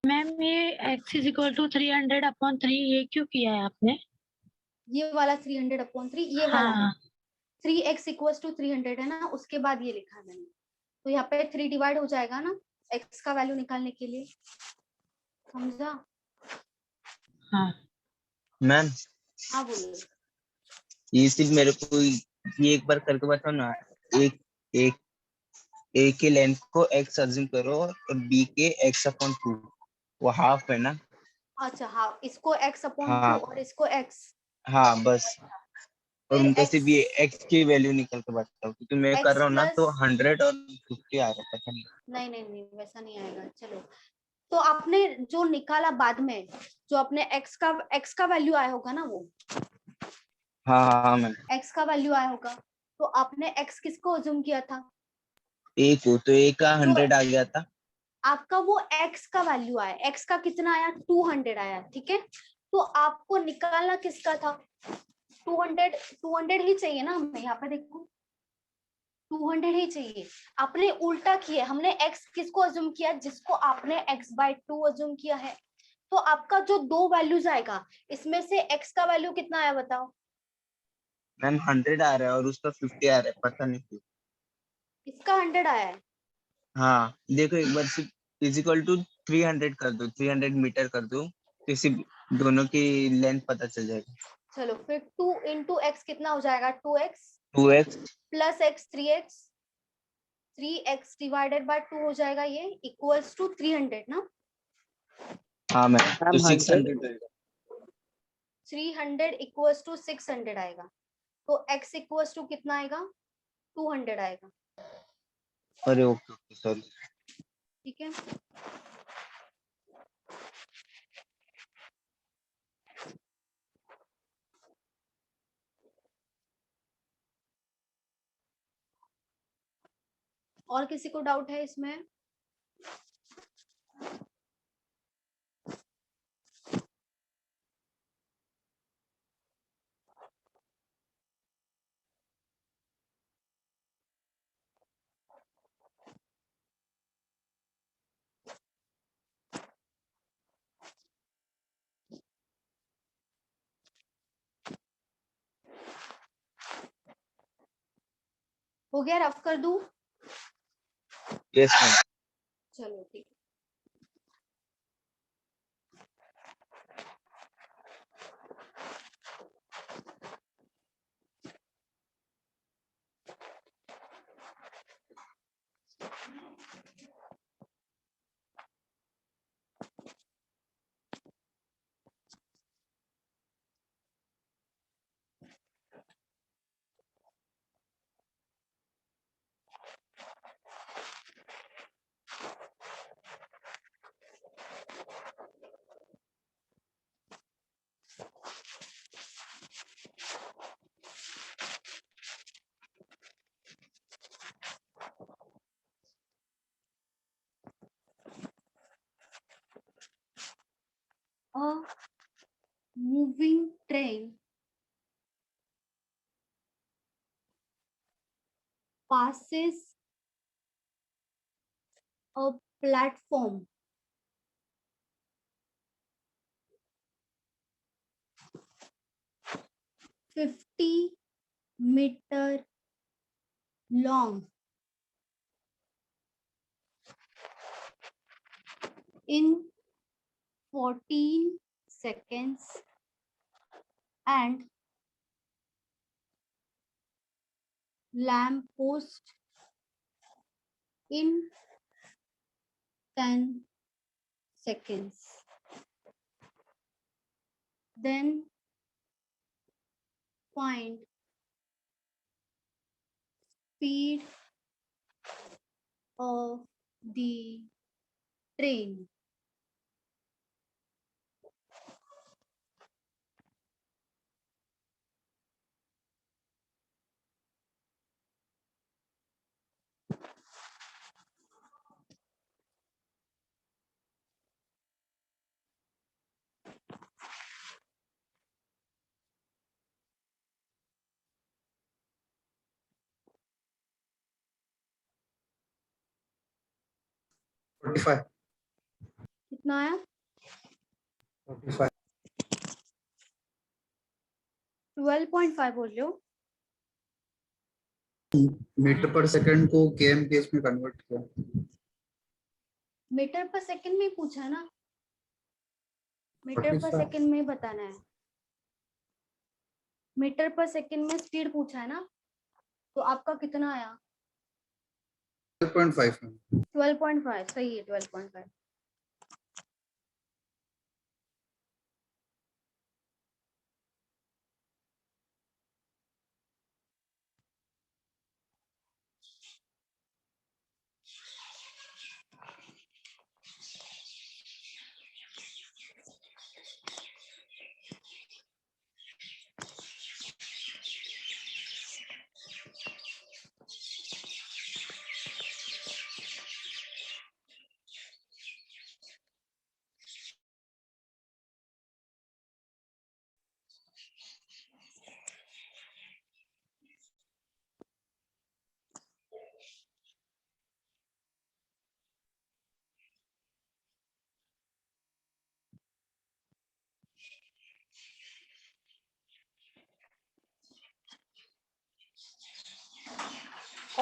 मैम ये x इज इक्वल टू 300/3 ये क्यों किया है आपने? ये वाला 300/3 ये वाला हाँ 3x इक्वल्स टू 300 है ना, उसके बाद ये लिखा है मैंने। तो यहाँ पे 3 डिवाइड हो जाएगा ना x का वैल्यू निकालने के लिए, समझा? हाँ मैम हाँ बोलो। ये सिर्फ मेरे को ये एक बार करके बताओ ना। एक एक ए के लेंथ को x अज्यूम करो और b के x/2, वो हाफ है ना? अच्छा हाँ, इसको x/2 हाँ और इसको x, हाँ बस। और फिर उनका x सिर्फ ये x की वैल्यू निकल के बताओ, क्योंकि मैं कर x रहा हूँ ना तो प्लस 100 और 50 आ रहा है, पता नहीं। नहीं वैसा नहीं आएगा। चलो, तो आपने जो निकाला बाद में, जो अपने x का वैल्यू आया होगा ना, वो हाँ मैम। x का वैल्यू आया होगा, तो आपने x किसको अज्यूम किया था? ए को, तो ए का जो 100 आ गया था। आपका वो x का वैल्यू आया, x का कितना आया 200 आया, ठीक है। तो आपको निकालना किसका था 200 ही चाहिए ना हमें, यहाँ पे देखो 200 ही चाहिए। आपने उल्टा किया, हमने x किसको अज्यूम किया, जिसको आपने x/2 अज्यूम किया है। तो आपका जो दो वैल्यूज आएगा, इसमें से x का वैल्यू कितना आया बताओ। मैम 100 आ रहा है और उसका 50 आ रहा है, पता नहीं क्यों। इसका 100 आया है। हाँ देखो एक बार सिर्फ इजिकल टू 300 कर दो, 300 मीटर कर दो, तो इसी दोनों की लेंथ पता चल जाएगी। चलो फिर 2 into x कितना हो जाएगा 2x 2x plus x 3x, 3x divided by 2 हो जाएगा, ये इक्वल्स टू 300 ना। हाँ मैम, तो मैम 600 रहेगा। 300 इक्वल्स टू 600 आएगा, तो x इक्वल्स टू कितना आएगा 200 आएगा, अरे ओके ओके सॉरी। ठीक है। और किसी को डाउट है इसमें। हो गया, रफ कर दूं। Yes ma'am. चलो ठीक है। A moving train passes a platform 50 meter long in 14 seconds and lamppost in 10 seconds. Then find speed of the train. कितना आया 12.5 बोल रहे हो। मीटर पर सेकंड को केएम के इसमें कन्वर्ट किया। मीटर पर सेकंड में पूछा है ना, मीटर पर 45 सेकंड में बताना है। मीटर पर सेकंड में स्पीड पूछा है ना, तो आपका कितना आया 12.5 12.5 सही है 12.5।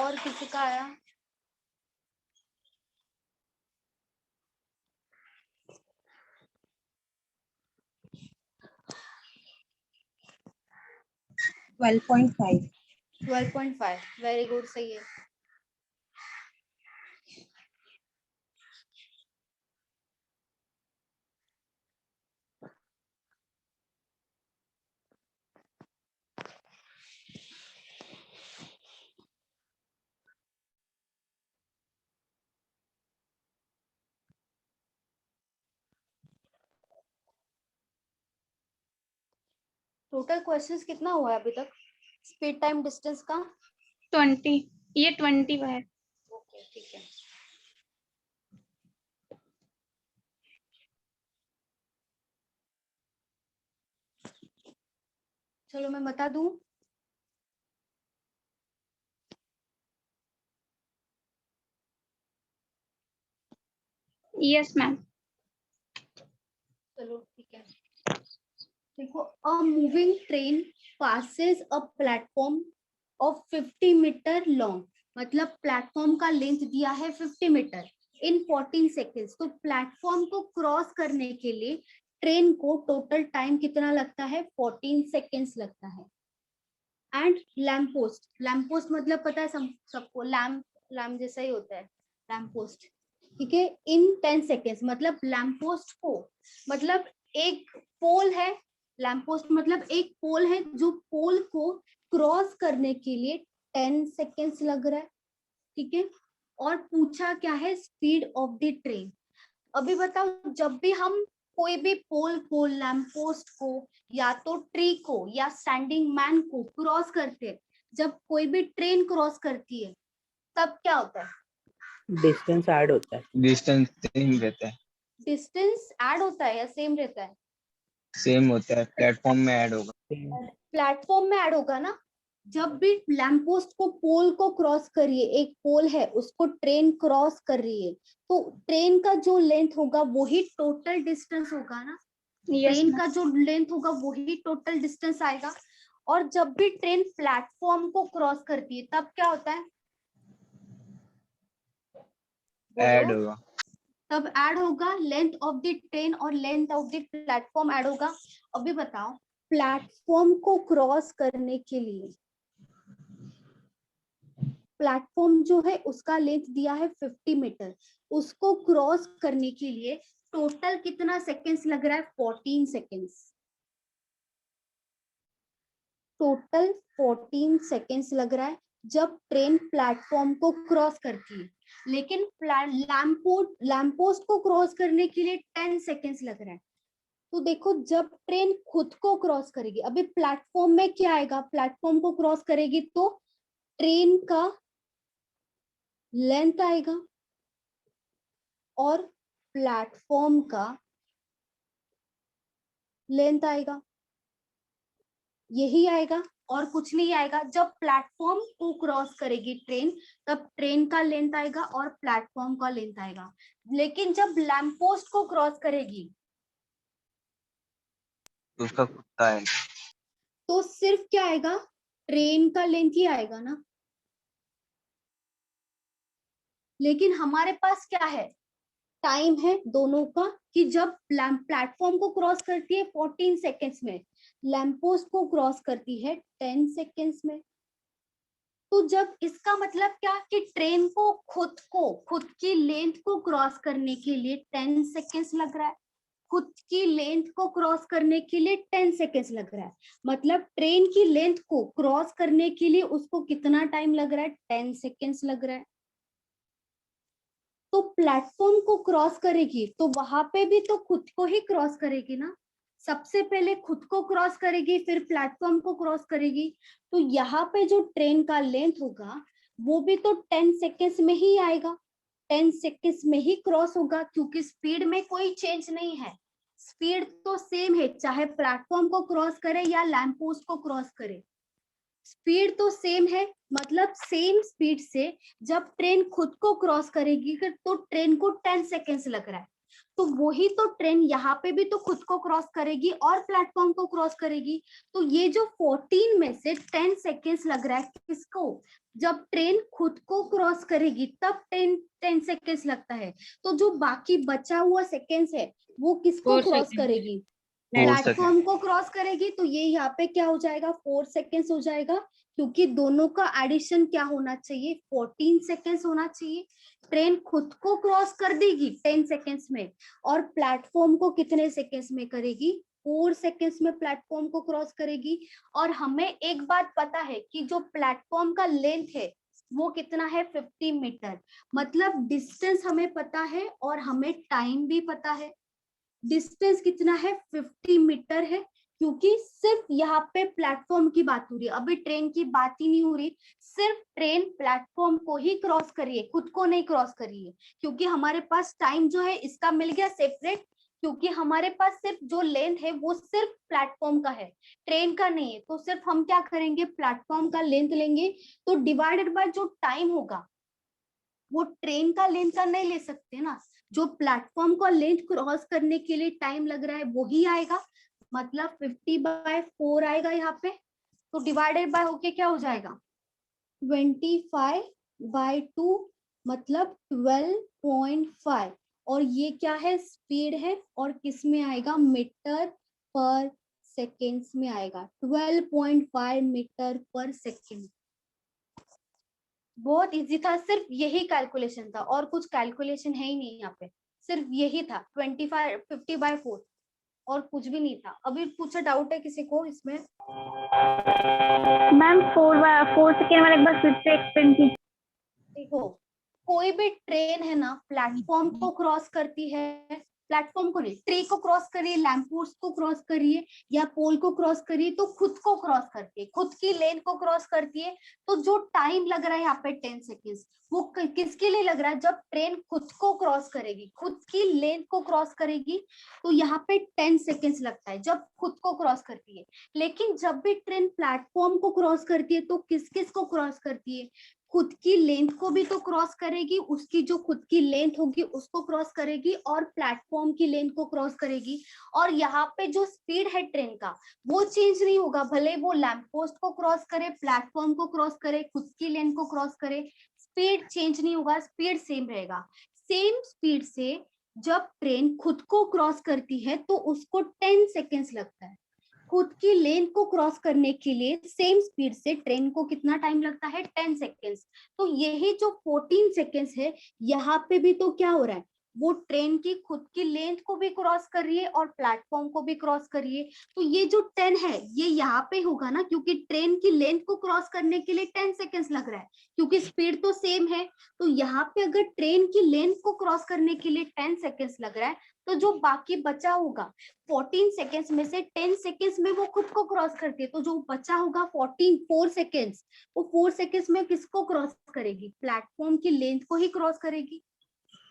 और किसी का आया? Twelve point five 12.5 very good, सही है। टोटल क्वेश्चंस कितना हुआ है अभी तक स्पीड टाइम डिस्टेंस का? 20, ये 20 है। ओके ठीक है। चलो मैं बता दूं। Yes ma'am. चलो ठीक है। देखो, a moving train passes a platform of 50 meter long, मतलब प्लेटफॉर्म का लेंथ दिया है 50 मीटर इन 14 सेकेंड्स। तो प्लेटफॉर्म को क्रॉस करने के लिए ट्रेन को टोटल टाइम कितना लगता है? 14 सेकेंड्स लगता है। एंड लैम्प पोस्ट मतलब पता है सबको, लैम्प जैसा ही होता है लैम्प पोस्ट, ठीक है। इन 10 सेकेंड्स मतलब लैम्प पोस्ट को, मतलब एक पोल है, लैम्प पोस्ट मतलब एक पोल है, जो पोल को क्रॉस करने के लिए 10 सेकेंड्स लग रहा है, ठीक है। और पूछा क्या है? Speed of the train. अभी बताओ, जब भी हम कोई भी पोल को, लैम्प पोस्ट को, या तो ट्री को या स्टैंडिंग मैन को क्रॉस करते हैं, जब कोई भी ट्रेन क्रॉस करती है तब क्या होता है? डिस्टेंस ऐड होता है। डिस्टेंस सेम रहता है। डिस्टेंस ऐड होता है या सेम रहता है? सेम होता है, प्लेटफॉर्म में ऐड होगा। प्लेटफॉर्म में ऐड होगा ना। जब भी लैम्प पोस्ट को, पोल को क्रॉस करिए, एक पोल है उसको ट्रेन क्रॉस कर रही है, तो ट्रेन का जो लेंथ होगा वही टोटल डिस्टेंस होगा ना। यस ट्रेन का जो लेंथ होगा वही टोटल डिस्टेंस आएगा। और जब भी ट्रेन प्लेटफॉर्म को क्रॉस करती है तब क्या होता है? ऐड बोलो। होगा। तब ऐड होगा, लेंथ ऑफ द ट्रेन और length of the platform add होगा। अभी बताओ, प्लेटफॉर्म को क्रॉस करने के लिए, प्लेटफॉर्म जो है उसका लेंथ दिया है 50 मीटर, उसको क्रॉस करने के लिए टोटल कितना सेकेंड्स लग रहा है? 14 सेकेंड्स। टोटल 14 सेकेंड्स लग रहा है जब ट्रेन प्लेटफॉर्म को क्रॉस करती है। लेकिन लैम्प पोस्ट को क्रॉस करने के लिए 10 सेकेंड्स लग रहा है। तो देखो, जब ट्रेन खुद को क्रॉस करेगी, अभी प्लेटफॉर्म में क्या आएगा? प्लेटफॉर्म को क्रॉस करेगी तो ट्रेन का लेंथ आएगा और प्लेटफॉर्म का लेंथ आएगा, यही आएगा और कुछ नहीं आएगा। जब प्लेटफॉर्म को क्रॉस करेगी ट्रेन, तब ट्रेन का लेंथ आएगा और प्लेटफॉर्म का लेंथ आएगा। लेकिन जब लैम्प पोस्ट को क्रॉस करेगी तो उसका कुत्ता आएगा। तो सिर्फ क्या आएगा? ट्रेन का लेंथ ही आएगा ना। लेकिन हमारे पास क्या है? टाइम है दोनों का, कि जब प्लेटफॉर्म को क्रॉस करती है 14 सेकेंड्स में, लैम्प पोस्ट को क्रॉस करती है 10 सेकेंड्स में। तो जब इसका मतलब क्या, कि ट्रेन को खुद की लेंथ को क्रॉस करने के लिए 10 सेकेंड्स लग रहा है, खुद की लेंथ को क्रॉस करने के लिए 10 सेकेंड्स लग रहा है। मतलब ट्रेन की लेंथ को क्रॉस करने के लिए उसको कितना टाइम लग रहा है? 10 सेकेंड्स लग रहा है। तो प्लेटफॉर्म को क्रॉस करेगी तो वहां पे भी तो खुद को ही क्रॉस करेगी ना। सबसे पहले खुद को क्रॉस करेगी, फिर प्लेटफॉर्म को क्रॉस करेगी। तो यहाँ पे जो ट्रेन का लेंथ होगा वो भी तो 10 सेकेंड्स में ही आएगा, 10 सेकेंड्स में ही क्रॉस होगा, क्योंकि स्पीड में कोई चेंज नहीं है। स्पीड तो सेम है, चाहे प्लेटफॉर्म को क्रॉस करे या लैम्प पोस्ट को क्रॉस करे, स्पीड तो सेम है। मतलब सेम स्पीड से जब ट्रेन खुद को क्रॉस करेगी तो ट्रेन को 10 सेकेंड्स लग रहा है। तो वही तो ट्रेन यहाँ पे भी तो खुद को क्रॉस करेगी और प्लेटफॉर्म को क्रॉस करेगी। तो ये जो 14 में से 10 सेकेंड्स लग रहा है किसको, जब ट्रेन खुद को क्रॉस करेगी तब 10 सेकेंड्स लगता है। तो जो बाकी बचा हुआ सेकेंड्स है वो किसको 4 क्रॉस सेकंड। करेगी, 4 प्लेटफॉर्म को क्रॉस करेगी। तो ये यहाँ पे क्या हो जाएगा 4 सेकेंड्स हो जाएगा, क्योंकि दोनों का एडिशन क्या होना चाहिए 14 सेकेंड्स होना चाहिए। ट्रेन खुद को क्रॉस कर देगी 10 सेकेंड्स में और प्लेटफॉर्म को कितने सेकेंड्स में करेगी, 4 सेकेंड्स में प्लेटफॉर्म को क्रॉस करेगी। और हमें एक बात पता है कि जो प्लेटफॉर्म का लेंथ है वो कितना है 50 मीटर, मतलब डिस्टेंस हमें पता है और हमें टाइम भी पता है। डिस्टेंस कितना है 50 मीटर है, क्योंकि सिर्फ यहाँ पे प्लेटफॉर्म की बात हो रही है, अभी ट्रेन की बात ही नहीं हो रही। सिर्फ ट्रेन प्लेटफॉर्म को ही क्रॉस करिए, खुद को नहीं क्रॉस करिए, क्योंकि हमारे पास टाइम जो है इसका मिल गया सेपरेट, क्योंकि हमारे पास सिर्फ जो लेंथ है वो सिर्फ प्लेटफॉर्म का है, ट्रेन का नहीं है। तो सिर्फ हम क्या करेंगे, प्लेटफॉर्म का लेंथ लेंगे, तो डिवाइडेड बाय जो टाइम होगा वो ट्रेन का लेंथ का नहीं ले सकते ना, जो प्लेटफॉर्म का लेंथ क्रॉस करने के लिए टाइम लग रहा है वही आएगा, मतलब 50/4 आएगा यहाँ पे। तो डिवाइडेड बाय होके क्या हो जाएगा 25/2, मतलब 12.5। और ये क्या है स्पीड है, और किस में आएगा मीटर पर सेकेंड्स में आएगा, 12.5 मीटर पर सेकेंड। बहुत इजी था, सिर्फ यही कैलकुलेशन था और कुछ कैलकुलेशन है ही नहीं यहाँ पे, सिर्फ यही था 50/4 और कुछ भी नहीं था। अभी कुछ डाउट है किसी को इसमें? मैम 4 सेकेंड वाला एक बार फिर से एक्सप्लेन कीजिए। देखो कोई भी ट्रेन है ना प्लेटफॉर्म को क्रॉस करती है, प्लेटफॉर्म को नहीं, ट्री को क्रॉस करिए, लैंप पोस्ट को क्रॉस करिए या पोल को क्रॉस करिए, तो खुद को क्रॉस करती है, खुद की लेन को क्रॉस करती है। तो जो टाइम लग रहा है यहाँ पे 10 सेकेंड्स, वो किसके लिए लग रहा है, जब ट्रेन खुद को क्रॉस करेगी, खुद की लेन को क्रॉस करेगी, तो यहाँ पे 10 सेकेंड्स लगता है जब खुद को क्रॉस करती है। लेकिन जब भी ट्रेन प्लेटफॉर्म को क्रॉस करती है तो किस किस को क्रॉस करती है, खुद की लेंथ को भी तो क्रॉस करेगी, उसकी जो खुद की लेंथ होगी उसको क्रॉस करेगी और प्लेटफॉर्म की लेंथ को क्रॉस करेगी। और यहाँ पे जो स्पीड है ट्रेन का वो चेंज नहीं होगा, भले वो लैंप पोस्ट को क्रॉस करे, प्लेटफॉर्म को क्रॉस करे, खुद की लेंथ को क्रॉस करे, स्पीड चेंज नहीं होगा, स्पीड सेम रहेगा। सेम स्पीड से जब ट्रेन खुद को क्रॉस करती है तो उसको 10 सेकेंड्स लगता है। खुद की लेन को क्रॉस करने के लिए सेम स्पीड से ट्रेन को कितना टाइम लगता है 10 सेकेंड्स। तो यही जो 14 सेकेंड्स है यहाँ पे भी तो क्या हो रहा है, वो ट्रेन की खुद की लेंथ को भी क्रॉस कर रही है और प्लेटफॉर्म को भी क्रॉस कर रही है। तो ये जो 10 है ये यहाँ पे होगा ना, क्योंकि ट्रेन की लेंथ को क्रॉस करने के लिए 10 सेकेंड्स लग रहा है, क्योंकि स्पीड तो सेम है। तो यहाँ पे अगर ट्रेन की लेंथ को क्रॉस करने के लिए 10 सेकेंड्स लग रहा है, तो जो बाकी बचा होगा 14 सेकेंड्स में से 10 सेकेंड्स में वो खुद को क्रॉस करती है, तो जो बचा होगा 4 सेकेंड्स, वो 4 सेकेंड्स में किसको क्रॉस करेगी, प्लेटफॉर्म की लेंथ को ही क्रॉस करेगी।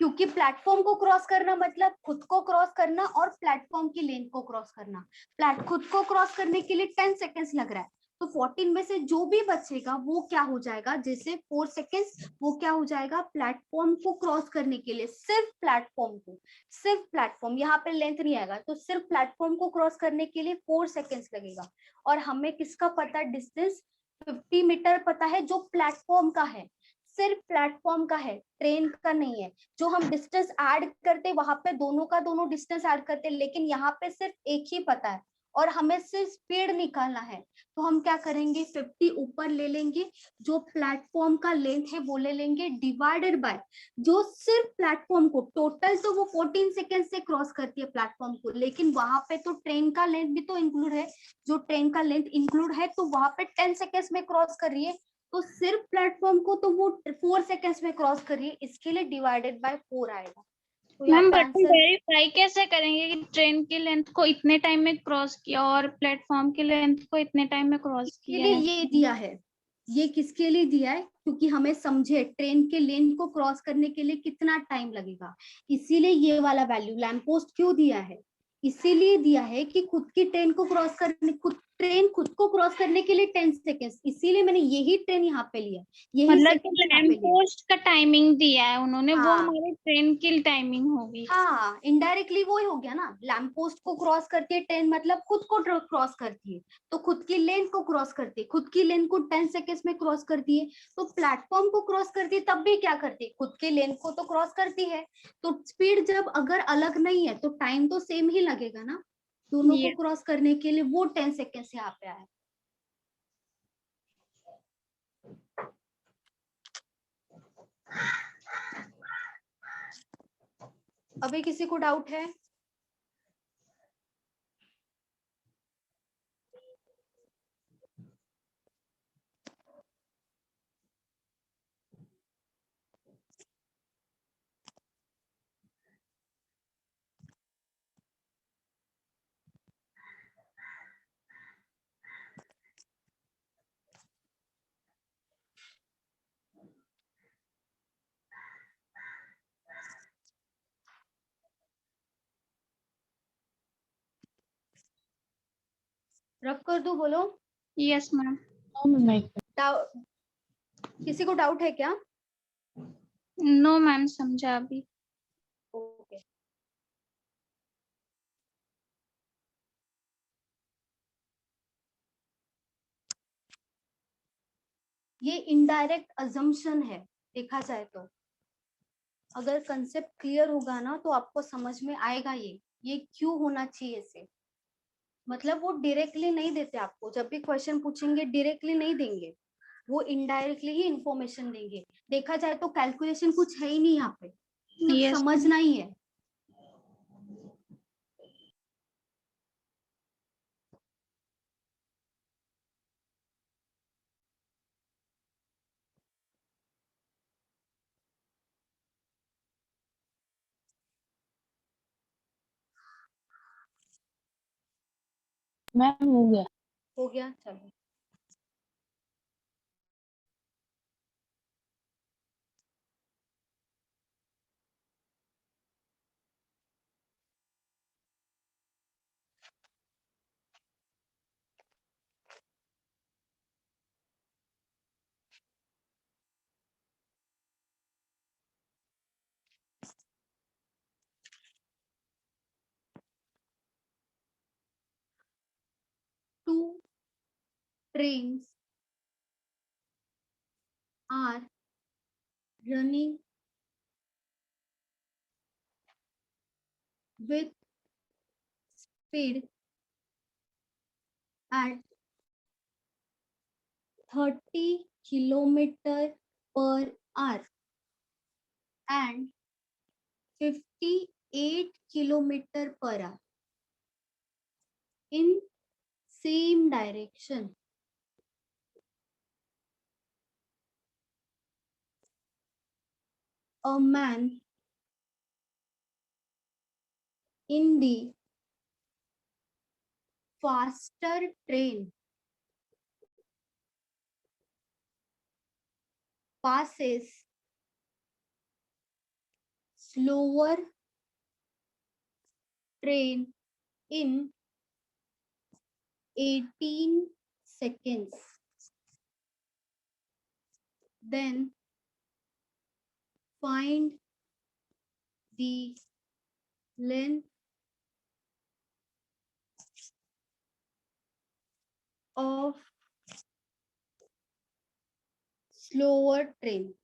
क्योंकि प्लेटफॉर्म को क्रॉस करना मतलब खुद को क्रॉस करना और प्लेटफॉर्म की लेंथ को क्रॉस करना। खुद को क्रॉस करने के लिए 10 सेकेंड्स लग रहा है, तो 14 में से जो भी बचेगा वो क्या हो जाएगा, जैसे 4 सेकेंड्स वो क्या हो जाएगा प्लेटफॉर्म को क्रॉस करने के लिए, सिर्फ प्लेटफॉर्म, यहाँ पे लेंथ नहीं आएगा, तो सिर्फ प्लेटफॉर्म को क्रॉस करने के लिए 4 सेकेंड्स लगेगा। और हमें किसका पता डिस्टेंस 50 मीटर पता है, जो प्लेटफॉर्म का है, सिर्फ प्लेटफॉर्म का है, ट्रेन का नहीं है। जो हम डिस्टेंस ऐड करते वहां पे दोनों का दोनों डिस्टेंस ऐड करते, लेकिन यहाँ पे सिर्फ एक ही पता है और हमें सिर्फ स्पीड निकालना है। तो हम क्या करेंगे 50 ऊपर ले लेंगे, जो प्लेटफॉर्म का लेंथ है वो ले लेंगे, डिवाइडेड बाय जो सिर्फ प्लेटफॉर्म को, टोटल तो वो 14 सेकेंड से क्रॉस करती है प्लेटफॉर्म को, लेकिन वहां पे तो ट्रेन का लेंथ भी तो इंक्लूड है, जो ट्रेन का लेंथ इंक्लूड है तो वहां पे 10 सेकेंड्स में क्रॉस कर रही है, तो सिर्फ प्लेटफॉर्म को तो वो 4 सेकेंड्स में क्रॉस करिए, इसके लिए डिवाइडेड बाय 4 आएगा। तो मैम यहाँ पे बट आंसर वेरीफाई कैसे करेंगे कि ट्रेन की लेंथ को इतने टाइम में क्रॉस किया और प्लेटफॉर्म की लेंथ को इतने टाइम में क्रॉस के किया लिए है? ये दिया है, ये किसके लिए दिया है, क्योंकि हमें समझे ट्रेन के लेन को क्रॉस करने के लिए कितना टाइम लगेगा, इसीलिए ये वाला वैल्यू लैंप पोस्ट क्यों दिया है, इसीलिए दिया है कि खुद की ट्रेन को क्रॉस करने, खुद ट्रेन खुद को क्रॉस करने के लिए 10 सेकेंड्स, इसीलिए मैंने यही ट्रेन यहाँ पे लिया, यही मतलब सेकंड यहाँ लैंप पे लिया। पोस्ट का टाइमिंग दिया है उन्होंने, वो हाँ। हमारे ट्रेन की टाइमिंग होगी। हाँ, इनडायरेक्टली वो ही हो गया ना, लैंप पोस्ट को क्रॉस करती है ट्रेन, मतलब खुद को क्रॉस करती है, तो खुद की लेन को क्रॉस करती है, खुद की लेन को 10 सेकेंड्स में क्रॉस करती है। तो प्लेटफॉर्म को क्रॉस करती है तब भी क्या करती है, खुद की लेन को तो क्रॉस करती है। तो स्पीड जब अगर अलग नहीं है तो टाइम तो सेम ही लगेगा ना दोनों को Yes. क्रॉस करने के लिए, वो 10 सेकेंड्स यहाँ पे आया। अभी किसी को डाउट है? रब कर दो, बोलो। Yes ma'am. किसी को डाउट है क्या? नो मैम, समझा अभी। ओके। ये इनडायरेक्ट अजम्पशन है देखा जाए तो, अगर कंसेप्ट क्लियर होगा ना तो आपको समझ में आएगा ये क्यों होना चाहिए से। मतलब वो डायरेक्टली नहीं देते आपको, जब भी क्वेश्चन पूछेंगे डायरेक्टली नहीं देंगे, वो इनडायरेक्टली ही इंफॉर्मेशन देंगे। देखा जाए तो कैलकुलेशन कुछ है ही नहीं यहाँ पे, सिर्फ Yes. समझना ही है। मैम हो गया। हो गया, चलो। Two trains are running with speed at 30 kilometer per hour and 58 kilometer per hour in same direction. A man in the faster train passes slower train in 18 seconds. Then find the length of slower train.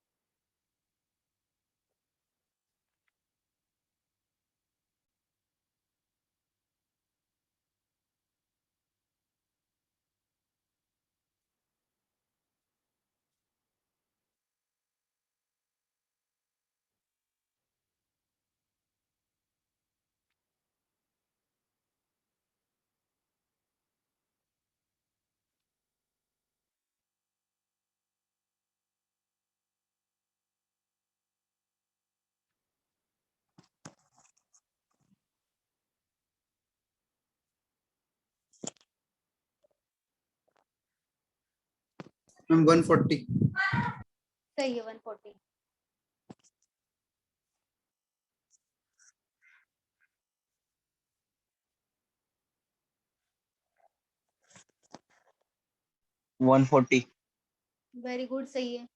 Ma'am 140। सही है, 140। 140। Very good, सही है।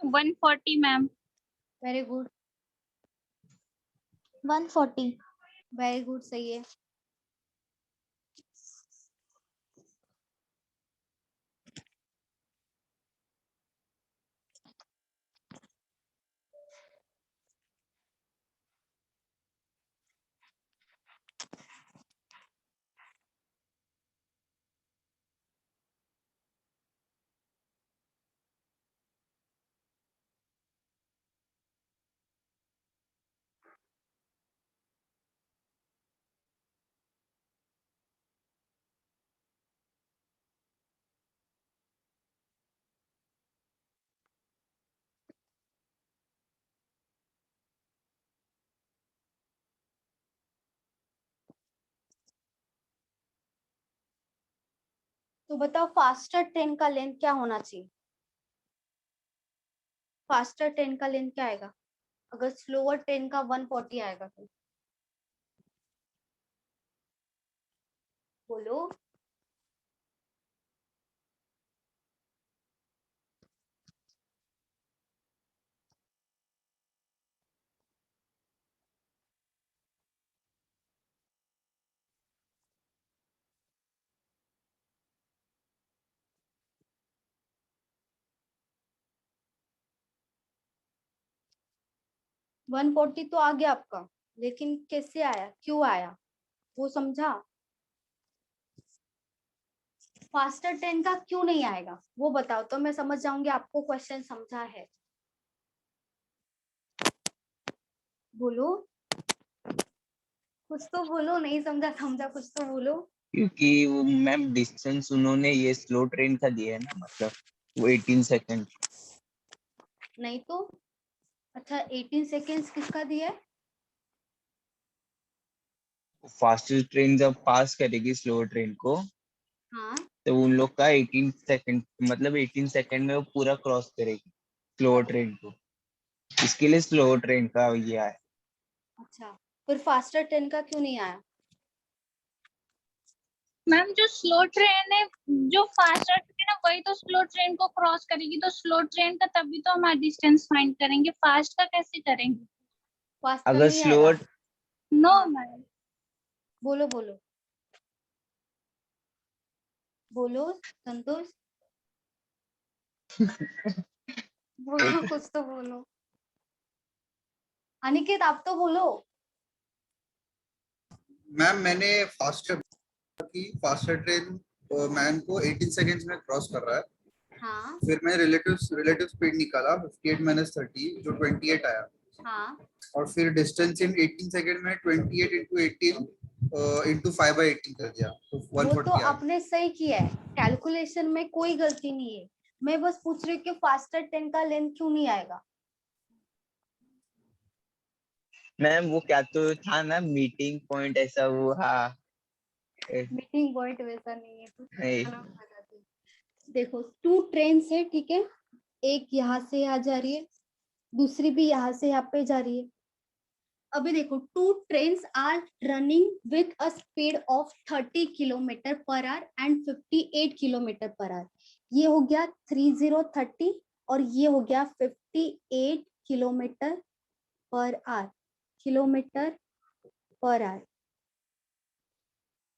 140 ma'am. Very good, 140। Very good, सही है। तो बताओ faster train का length क्या होना चाहिए? फास्टर ट्रेन का लेंथ क्या आएगा अगर स्लोअर ट्रेन का 140 आएगा तो? बोलो। वन 140 तो आ गया आपका, लेकिन कैसे आया, क्यों आया, वो समझा? फास्टर ट्रेन का क्यों नहीं आएगा वो बताओ तो मैं समझ जाऊंगी आपको क्वेश्चन समझा है। बोलो, कुछ तो बोलो, नहीं समझा समझा कुछ तो बोलो। क्योंकि वो मैम डिस्टेंस उन्होंने ये स्लो ट्रेन का दिया है ना, मतलब वो 18 सेकंड। नहीं तो अच्छा 18 सेकेंड्स किसका दिया है? फास्टेस्ट ट्रेन जब पास करेगी स्लो ट्रेन को हाँ तो उन लोग का 18 सेकंड, मतलब 18 सेकंड में वो पूरा क्रॉस करेगी स्लो ट्रेन को, इसके लिए स्लो ट्रेन का ये है। अच्छा, फिर फास्टर ट्रेन का क्यों नहीं आया? मैम जो स्लो ट्रेन है, जो फास्टर ट्रेन है वही तो स्लो ट्रेन को क्रॉस करेगी, तो स्लो ट्रेन का तभी तो हमारा डिस्टेंस फाइंड करेंगे, फास्ट का कैसे करेंगे? फास्टर अगर नहीं स्लो आएगा। नो हाँ। मैम। बोलो बोलो बोलो संतोष, बोलो कुछ तो बोलो। अनिकेत आप तो बोलो। मैम मैंने फास्टर ट्रेन मैन को 18 सेकंड्स में क्रॉस कर रहा है। हाँ फिर मैंने रिलेटिव स्पीड निकाला 58 माइनस 30 जो 28 आया। हाँ और फिर डिस्टेंस इन 18 सेकंड में 28 इंटू 18 इंटू 5/18 कर दिया तो वो तो 140 आया। आपने सही किया है, कैलकुलेशन में कोई गलती नहीं है। मैं बस पूछ रही हूँ कि फास्टर ट्रेन का लेंथ क्यों नहीं आएगा? मैम वो क्या तो था ना मीटिंग पॉइंट ऐसा वो, हाँ मीटिंग पॉइंट वैसा नहीं है कुछ नहीं। अलग लगाते हैं। देखो 2 ट्रेन है, ठीक है, एक यहाँ से यहाँ जा रही है, दूसरी भी यहाँ से यहाँ पे जा रही है। अभी देखो 2 trains are running with a speed of 30 kilometer per hour and 58 kilometer per hour. ये हो गया 30 और ये हो गया 58 kilometer per our, kilometre per our.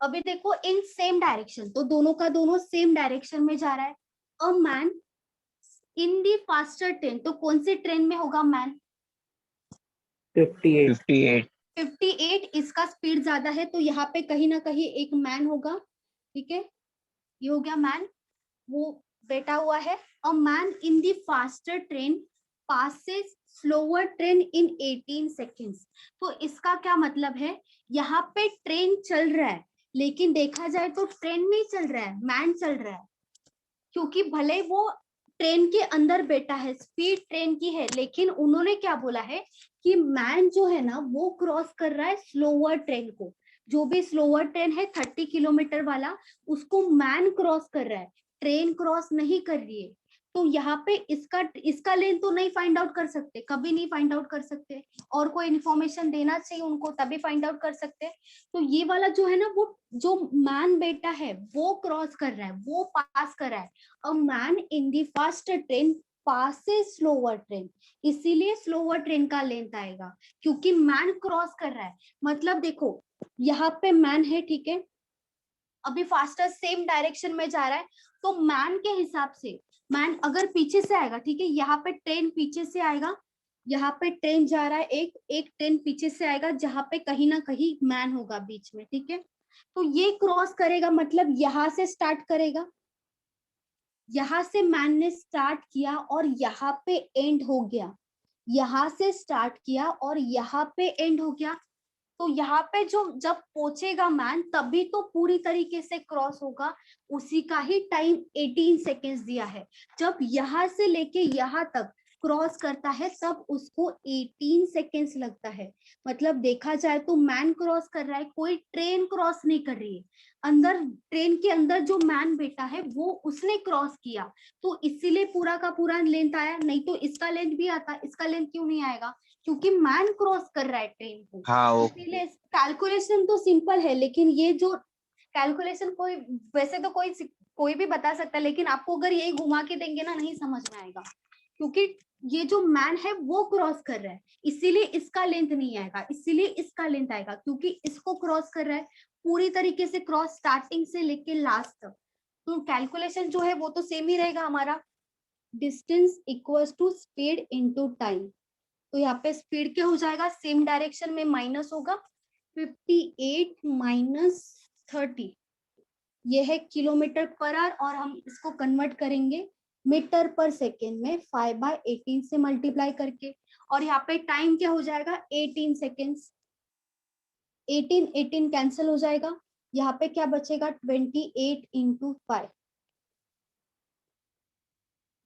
अभी देखो इन सेम डायरेक्शन, तो दोनों का दोनों सेम डायरेक्शन में जा रहा है। A man in the faster train, तो कौन सी ट्रेन में होगा मैन? 58। 58। 58, इसका स्पीड ज्यादा है तो यहाँ पे कहीं ना कहीं एक मैन होगा, ठीक है, ये हो गया मैन, वो बैठा हुआ है। A man in the faster train passes slower train in 18 seconds. तो इसका क्या मतलब है, यहाँ पे ट्रेन चल रहा है लेकिन देखा जाए तो ट्रेन नहीं चल रहा है, मैन चल रहा है, क्योंकि भले वो ट्रेन के अंदर बैठा है, स्पीड ट्रेन की है, लेकिन उन्होंने क्या बोला है कि मैन जो है ना वो क्रॉस कर रहा है स्लोअर ट्रेन को। जो भी स्लोअर ट्रेन है 30 किलोमीटर वाला, उसको मैन क्रॉस कर रहा है, ट्रेन क्रॉस नहीं कर रही है। तो यहाँ पे इसका लेंथ तो नहीं फाइंड आउट कर सकते, कभी नहीं फाइंड आउट कर सकते, और कोई इन्फॉर्मेशन देना चाहिए उनको तभी फाइंड आउट कर सकते। तो ये वाला जो है ना, वो जो मैन बेटा है वो क्रॉस कर रहा है, वो पास कर रहा है। A man in the fast train passes slower train, इसीलिए स्लोअर ट्रेन का लेंथ आएगा, क्योंकि मैन क्रॉस कर रहा है। मतलब देखो यहाँ पे मैन है, ठीक है, अभी फास्टर सेम डायरेक्शन में जा रहा है, तो मैन के हिसाब से मैन अगर पीछे से आएगा, ठीक है, यहाँ पे ट्रेन पीछे से आएगा, यहाँ पे ट्रेन जा रहा है, एक ट्रेन पीछे से आएगा, जहाँ पे कहीं ना कहीं मैन होगा बीच में, ठीक है। तो ये क्रॉस करेगा, मतलब यहाँ से स्टार्ट करेगा, यहाँ से मैन ने स्टार्ट किया और यहाँ पे एंड हो गया, यहाँ से स्टार्ट किया और यहाँ पे एंड हो गया। तो यहाँ पे जो जब पहुंचेगा मैन तभी तो पूरी तरीके से क्रॉस होगा, उसी का ही टाइम 18 सेकेंड्स दिया है। जब यहाँ से लेके यहाँ तक क्रॉस करता है तब उसको 18 सेकेंड्स लगता है। मतलब देखा जाए तो मैन क्रॉस कर रहा है, कोई ट्रेन क्रॉस नहीं कर रही है। अंदर ट्रेन के अंदर जो मैन बैठा है वो उसने क्रॉस किया, तो इसीलिए पूरा का पूरा लेंथ आया, नहीं तो इसका लेंथ भी आता। इसका लेंथ क्यों नहीं आएगा? क्योंकि मैन क्रॉस कर रहा है ट्रेन को। हाँ इसीलिए कैलकुलेशन तो सिंपल है, लेकिन ये जो कैलकुलेशन कोई वैसे तो कोई भी बता सकता है, लेकिन आपको अगर ये घुमा के देंगे ना नहीं समझ में आएगा, क्योंकि ये जो मैन है वो क्रॉस कर रहा है, इसीलिए इसका लेंथ नहीं आएगा, इसीलिए इसका लेंथ आएगा, क्योंकि इसको क्रॉस कर रहा है पूरी तरीके से, क्रॉस स्टार्टिंग से लेके लास्ट तक। तो कैलकुलेशन जो है वो तो सेम ही रहेगा हमारा, distance equals to speed into time. तो यहाँ पे स्पीड क्या हो जाएगा, सेम डायरेक्शन में माइनस होगा, 58 माइनस 30, ये है किलोमीटर पर आवर, और हम इसको कन्वर्ट करेंगे मीटर पर सेकेंड में 5/18 से मल्टीप्लाई करके, और यहाँ पे टाइम क्या हो जाएगा 18 सेकेंड्स। 18 कैंसिल हो जाएगा, यहाँ पे क्या बचेगा 28 इंटू 5,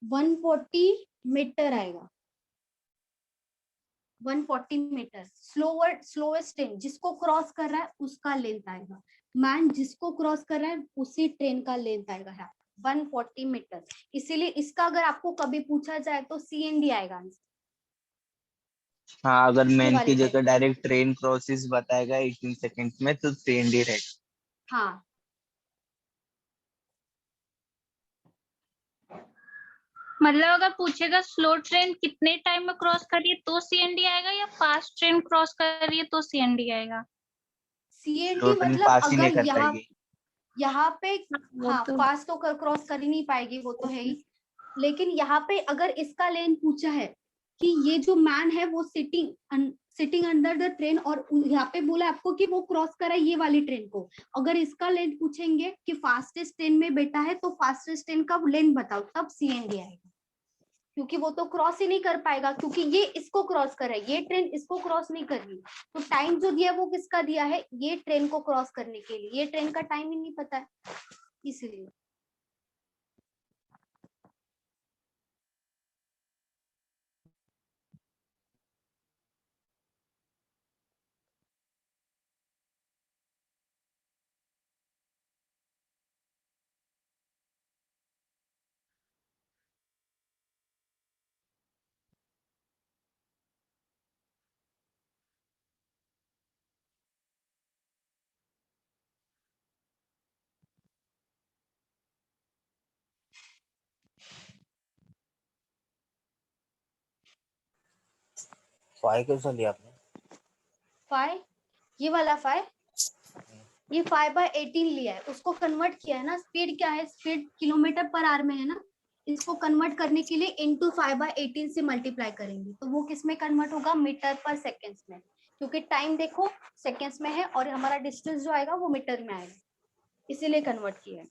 140 मीटर आएगा, 140 मीटर। स्लोएस्ट ट्रेन जिसको क्रॉस कर रहा है उसका लेंथ आएगा, मैन जिसको क्रॉस कर रहा है उसी ट्रेन का लेंथ आएगा यहाँ 140 मीटर। इसीलिए इसका अगर आपको कभी पूछा जाए तो CND आएगा आंसर। हाँ, अगर मैन वाली की जगह टाइप। डायरेक्ट ट्रेन क्रॉसेस बताएगा 18 सेकंड्स में तो ट्रेन डी रहेगा। हाँ, मतलब अगर पूछेगा स्लो ट्रेन कितने टाइम में क्रॉस कर रही है तो CND आएगा, या फास्ट ट्रेन क्रॉस कर रही है तो CND आएगा? CND तो ट्रेन मतलब पास ही नहीं अगर कर पाएगी। यहाँ पे, वो हाँ तो फास्ट तो क्रॉस कर ही नहीं पाएगी, वो तो है ही, लेकिन यहाँ पे अगर इसका लेंथ पूछा है कि ये जो मैन है वो सिटिंग अंडर द ट्रेन, और यहाँ पे बोला आपको कि वो क्रॉस करा ये वाली ट्रेन को, अगर इसका लेंथ पूछेंगे कि फास्टेस्ट ट्रेन में बैठा है तो फास्टेस्ट ट्रेन का लेंथ बताओ, तब CND आएगा, क्योंकि वो तो क्रॉस ही नहीं कर पाएगा, क्योंकि ये इसको क्रॉस कर रहा है, ये ट्रेन इसको क्रॉस नहीं कर रही। तो टाइम जो दिया वो किसका दिया है, ये ट्रेन को क्रॉस करने के लिए, ये ट्रेन का टाइम ही नहीं पता है इसलिए। फाइव कैसा लिया आपने? 5, ये वाला 5, ये 5/18 लिया है, उसको कन्वर्ट किया है ना, स्पीड क्या है, स्पीड किलोमीटर पर आवर में है ना, इसको कन्वर्ट करने के लिए इंटू 5/18 से मल्टीप्लाई करेंगे, तो वो किस में कन्वर्ट होगा, मीटर पर सेकेंड्स में, क्योंकि टाइम देखो सेकेंड्स में है और हमारा डिस्टेंस जो आएगा वो मीटर में आएगा, इसीलिए कन्वर्ट किया है।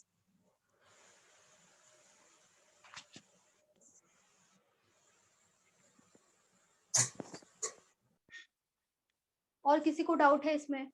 और किसी को डाउट है इसमें?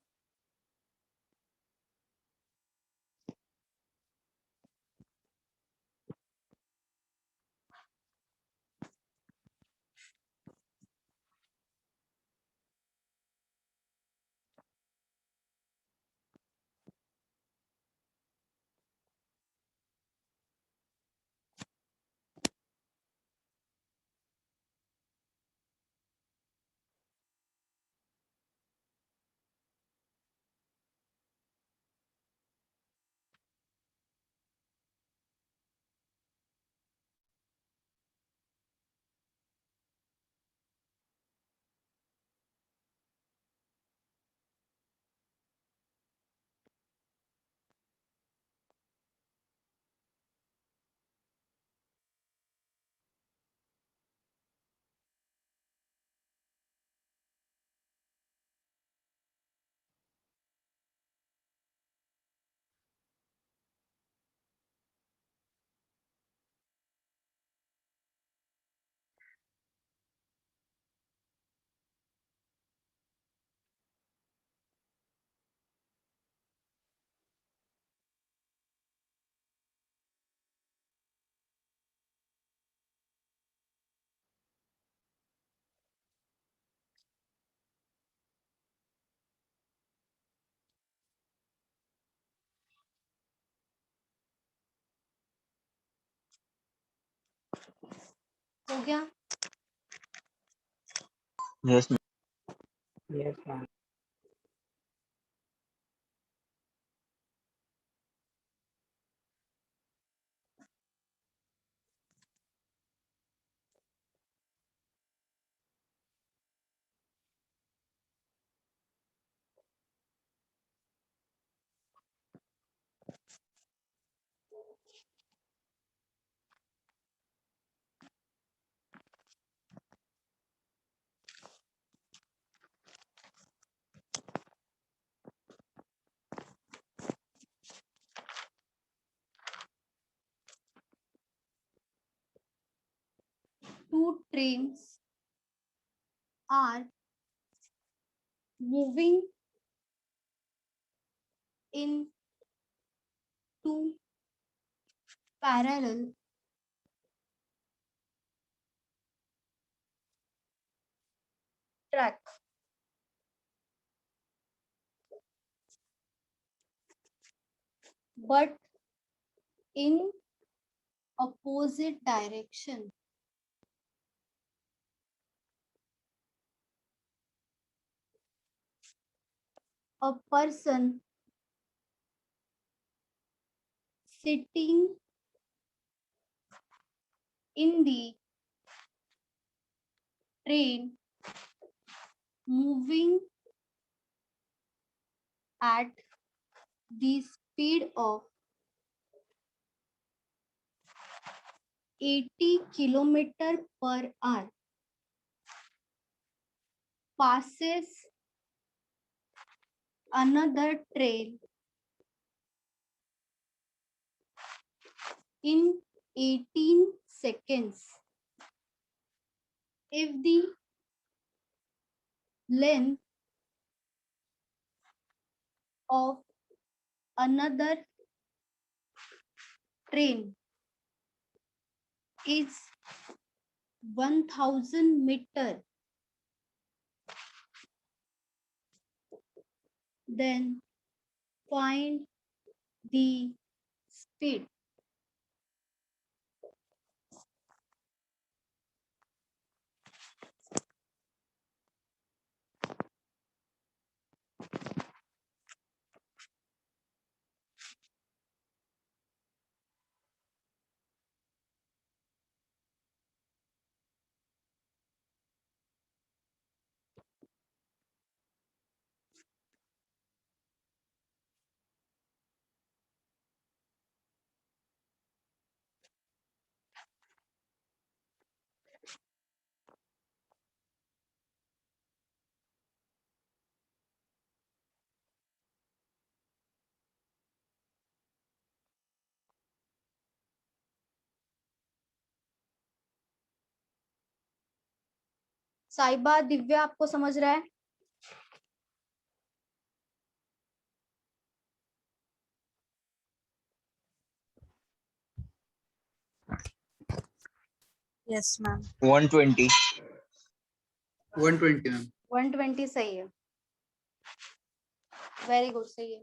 हो गया? Yes yes ma'am. Two trains are moving in two parallel track. But in opposite direction. A person sitting in the train moving at the speed of 80 kilometer per hour passes another train in 18 seconds. If the length of another train is 1000 meter, then find the speed. साइबा, Divya, आपको समझ रहा है? Yes, ma'am. 120 120 ma'am. 120 सही है. Very good, सही है.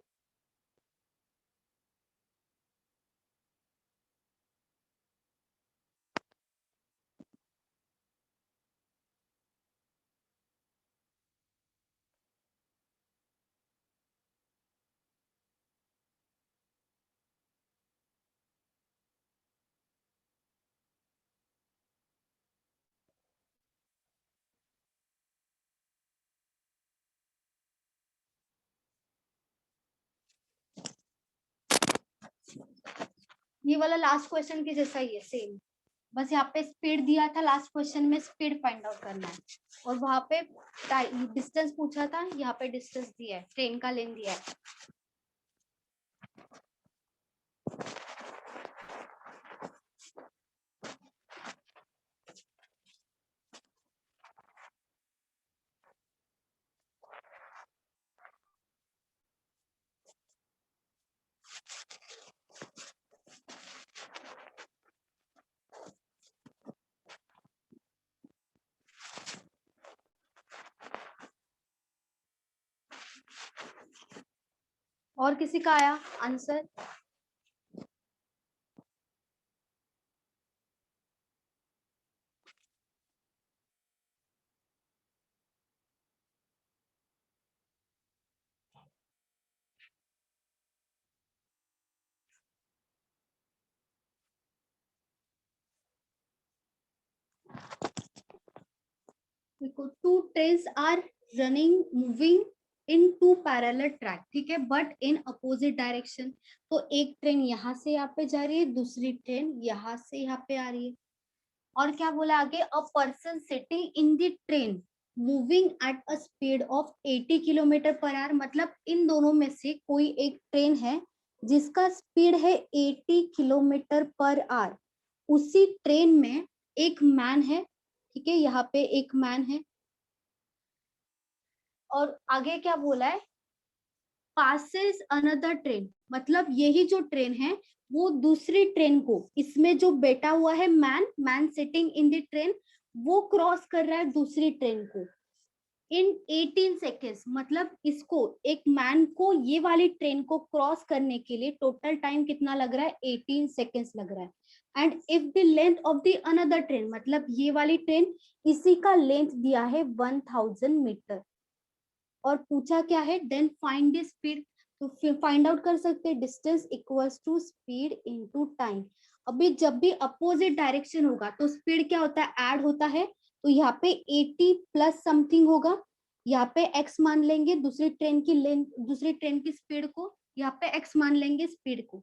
ये वाला लास्ट क्वेश्चन के जैसा ही है, सेम. बस यहाँ पे स्पीड दिया था, लास्ट क्वेश्चन में स्पीड फाइंड आउट करना है, और वहां पे डिस्टेंस पूछा था, यहाँ पे डिस्टेंस दिया है, ट्रेन का लेंथ दिया है. और किसी का आया आंसर? देखो, 2 trains are running moving in 2 parallel track, ठीक है, बट इन अपोजिट डायरेक्शन। तो एक ट्रेन यहाँ से यहाँ पे जा रही है, दूसरी ट्रेन यहाँ से यहाँ पे आ रही है। और क्या बोला आगे, a person sitting in the train moving at a speed of 80 kilometre per our. मतलब इन दोनों में से कोई एक ट्रेन है जिसका स्पीड है 80 किलोमीटर पर आवर। उसी ट्रेन में एक मैन है, ठीक है, यहाँ पे एक मैन है। और आगे क्या बोला है, पासेस अनदर ट्रेन, मतलब यही जो ट्रेन है वो दूसरी ट्रेन को, इसमें जो बैठा हुआ है man sitting in the train, वो क्रॉस कर रहा है दूसरी ट्रेन को इन 18 सेकेंड्स। मतलब इसको, एक मैन को ये वाली ट्रेन को क्रॉस करने के लिए टोटल टाइम कितना लग रहा है, 18 सेकेंड्स लग रहा है। And if the length of the another train, मतलब ये वाली ट्रेन, इसी का लेंथ दिया है 1000 मीटर और पूछा क्या है, देन फाइंड द स्पीड। तो फिर फाइंड आउट कर सकते हैं, distance equals to speed into time. अभी जब भी अपोजिट डायरेक्शन होगा तो स्पीड क्या होता है, ऐड होता है। तो यहाँ पे 80 प्लस समथिंग होगा, यहाँ पे x मान लेंगे दूसरी ट्रेन की लेंथ, दूसरी ट्रेन की स्पीड को, यहाँ पे x मान लेंगे स्पीड को।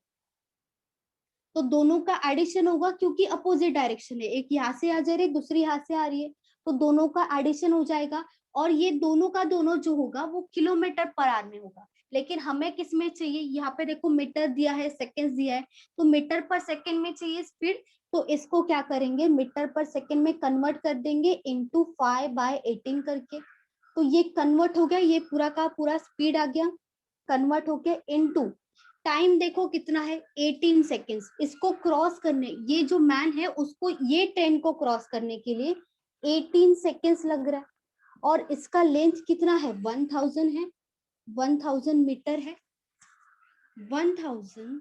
तो दोनों का एडिशन होगा क्योंकि अपोजिट डायरेक्शन है, एक यहाँ से आ जा रही है, दूसरी यहाँ से आ रही है, तो दोनों का एडिशन हो जाएगा। और ये दोनों का दोनों जो होगा वो किलोमीटर पर आवर में होगा। लेकिन हमें किस में चाहिए, यहाँ पे देखो मीटर दिया है, सेकेंड दिया है, तो मीटर पर सेकेंड में चाहिए स्पीड। तो इसको क्या करेंगे, मीटर पर सेकेंड में कन्वर्ट कर देंगे इंटू 5/18 करके। तो ये कन्वर्ट हो गया, ये पूरा का पूरा स्पीड आ गया, कन्वर्ट होके इनटू टाइम। देखो कितना है, 18 सेकेंड्स। इसको क्रॉस करने, ये जो मैन है उसको ये ट्रेन को क्रॉस करने के लिए 18 सेकेंड्स लग रहा है। और इसका लेंथ कितना है, 1000 है, 1000 मीटर है। 1000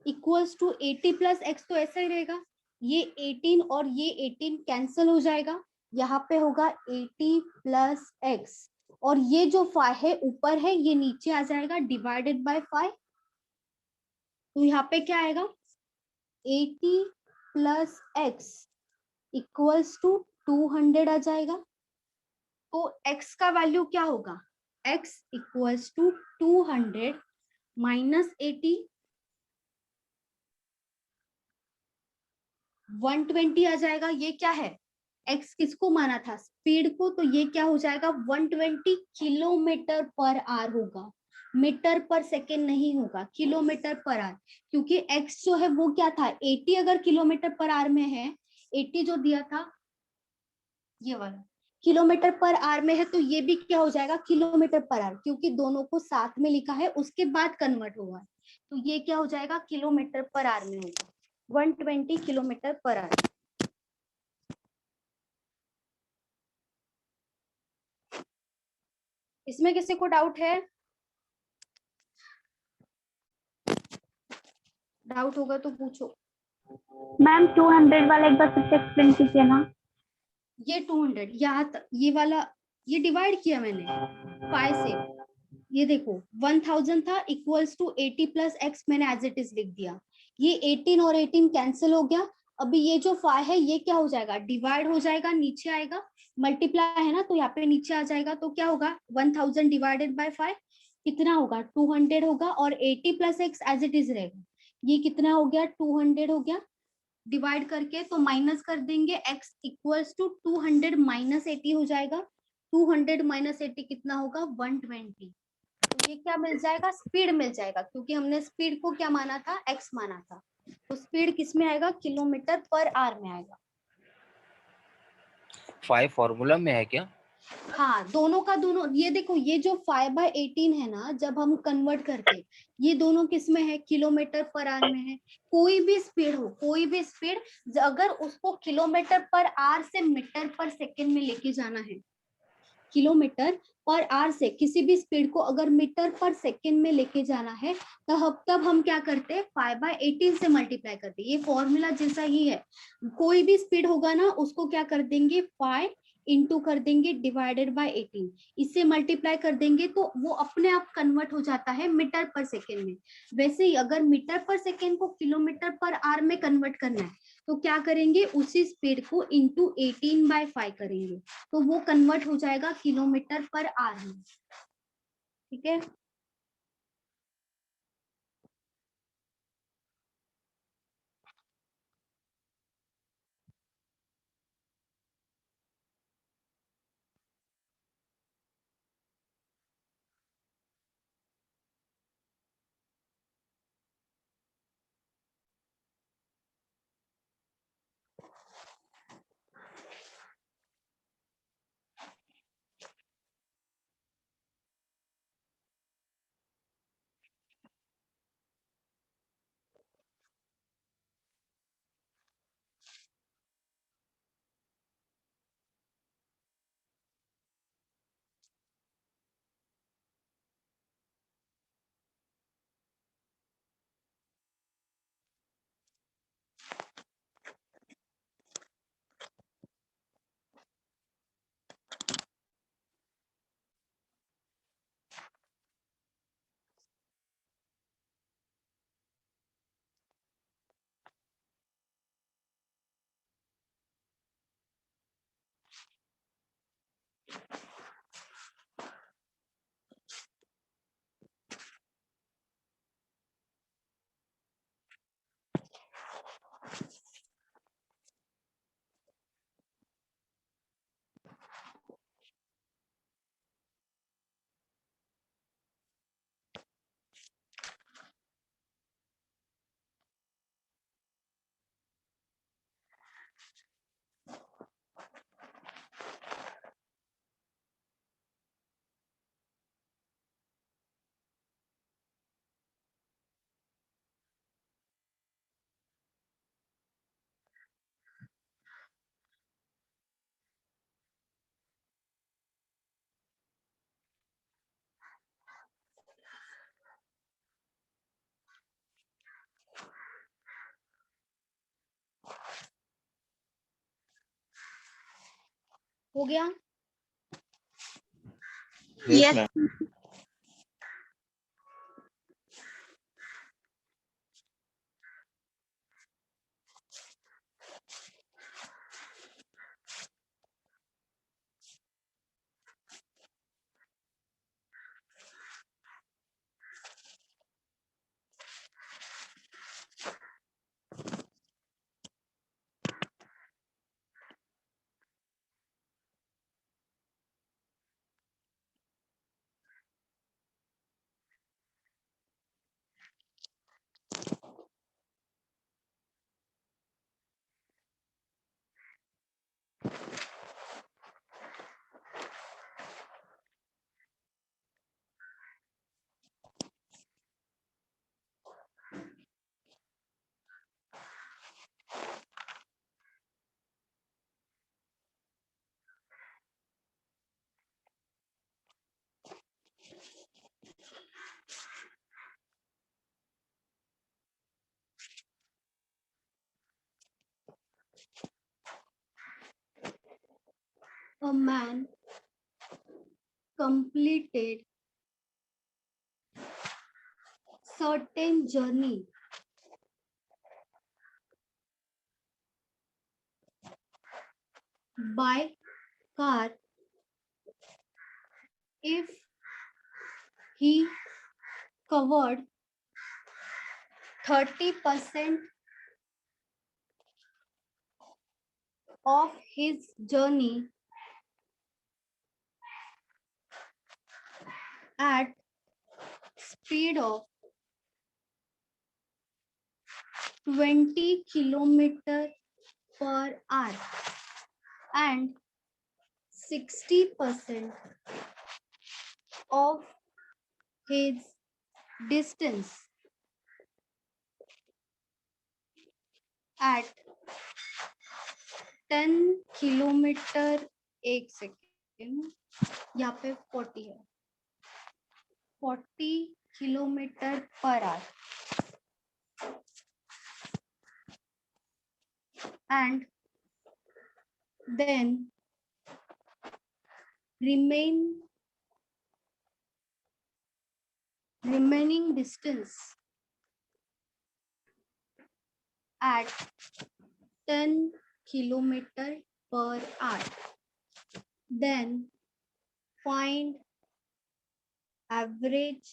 इक्वल्स टू 80 प्लस x, तो ऐसा ही रहेगा, ये 18 और ये 18 कैंसिल हो जाएगा, यहाँ पे होगा 80 प्लस x, और ये जो 5 है ऊपर है, ये नीचे आ जाएगा डिवाइडेड बाय 5। तो यहाँ पे क्या आएगा, 80 प्लस x इक्वल्स टू 200 आ जाएगा। तो x का वैल्यू क्या होगा, x इक्वल्स टू 200 माइनस 80, 120 आ जाएगा। ये क्या है, x किसको माना था, स्पीड को, तो ये क्या हो जाएगा 120 किलोमीटर पर आवर होगा, मीटर पर सेकेंड नहीं होगा, किलोमीटर पर आवर। क्योंकि x जो है वो क्या था, 80 अगर किलोमीटर पर आवर में है, 80 जो दिया था ये वाला किलोमीटर पर आवर में है, तो ये भी क्या हो जाएगा किलोमीटर पर आवर, क्योंकि दोनों को साथ में लिखा है उसके बाद कन्वर्ट हुआ है। तो ये क्या हो जाएगा, किलोमीटर पर आवर में होगा, 120 किलोमीटर पर आवर। इसमें किसी को डाउट है, डाउट होगा तो पूछो। मैम 200 वाला एक बार फिर से एक्सप्लेन कीजिए ना। ये 200 यहाँ ये वाला, ये डिवाइड किया मैंने 5 से, ये देखो 1000 था इक्वल्स टू 80 प्लस x, मैंने एज इट इज लिख दिया। ये 18 और 18 कैंसिल हो गया। अभी ये जो 5 है ये क्या हो जाएगा, डिवाइड हो जाएगा, नीचे आएगा, मल्टीप्लाई है ना, तो यहाँ पे नीचे आ जाएगा। तो क्या होगा, 1000 डिवाइडेड बाय 5 कितना होगा, 200 होगा, और 80 plus x as it is रहेगा। ये कितना हो गया, 200 हो गया, डिवाइड करके तो माइनस कर देंगे, x इक्वल्स टू 200 माइनस 80 हो जाएगा। 200 माइनस 80 कितना होगा, 120। तो ये क्या मिल जाएगा, स्पीड मिल जाएगा, क्योंकि हमने स्पीड को क्या माना था, x माना था। तो स्पीड किस में आएगा, किलोमीटर पर आवर में आएगा। 5 फॉर्मूला में है क्या? हाँ, दोनों का दोनों, ये देखो ये जो 5/18 है ना, जब हम कन्वर्ट करके, ये दोनों किस में है, किलोमीटर पर आवर में है। कोई भी स्पीड हो, कोई भी स्पीड अगर उसको किलोमीटर पर आवर से मीटर पर सेकेंड में लेके जाना है, किलोमीटर पर आवर से किसी भी स्पीड को अगर मीटर पर सेकेंड में लेके जाना है, तब हम क्या करते हैं, 5/18 से मल्टीप्लाई करते हैं। ये फॉर्मूला जैसा ही है, कोई भी स्पीड होगा ना उसको क्या कर देंगे, 5 इंटू कर देंगे डिवाइडेड बाय 18, इससे मल्टीप्लाई कर देंगे तो वो अपने आप कन्वर्ट हो जाता है मीटर पर सेकेंड में। वैसे ही अगर मीटर पर सेकेंड को किलोमीटर पर आवर में कन्वर्ट करना है तो क्या करेंगे, उसी स्पीड को इंटू 18/5 करेंगे, तो वो कन्वर्ट हो जाएगा किलोमीटर पर आवर में। ठीक है, हो गया। Yes, ma'am. A man completed certain journey by car if he covered 30% of his journey at speed of 20 kilometer per hour and 60% of his distance at 10 kilometre, एक second, यहाँ पे 40 है, 40 kilometre per our and then remaining distance at 10 kilometer per hour. Then find average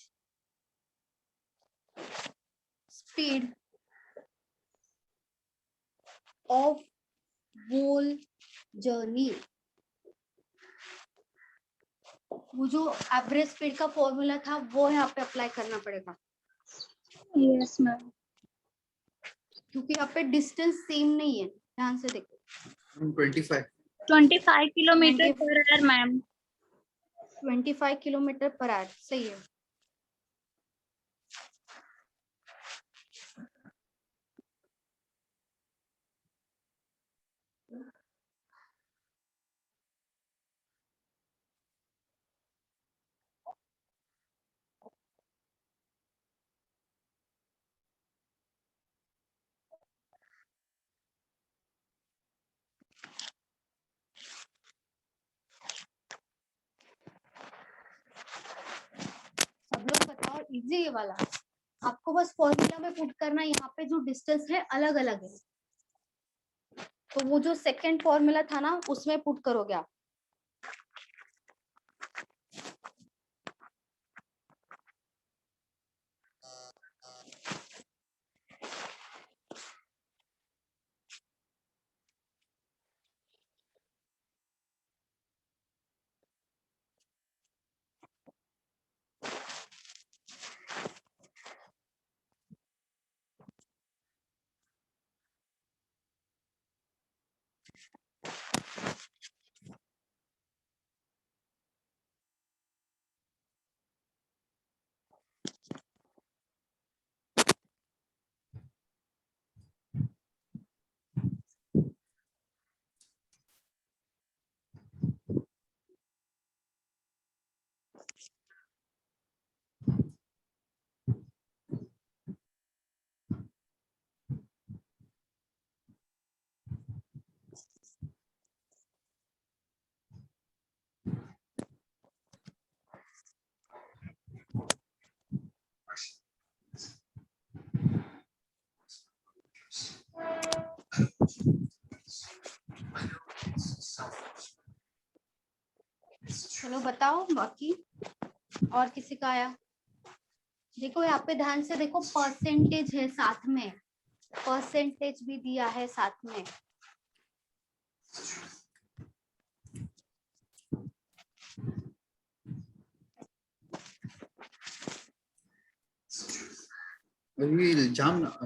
speed of whole journey. वो जो average speed का formula था वो यहाँ पे अप्लाई करना पड़ेगा, यस मैम। क्योंकि यहाँ पे डिस्टेंस सेम नहीं है, ध्यान से देखो। 25 kilometre per hour ma'am. 25 kilometre per our, सही है। सब लोग बताओ, इजी ये वाला। आपको बस फॉर्मूला में पुट करना, यहाँ पे जो डिस्टेंस है अलग अलग है, तो वो जो सेकंड फॉर्मूला था ना उसमें पुट करोगे आप। चलो बताओ बाकी, और किसी का आया? देखो यहाँ पे ध्यान से देखो, परसेंटेज है साथ में, परसेंटेज भी दिया है साथ में। जाम ना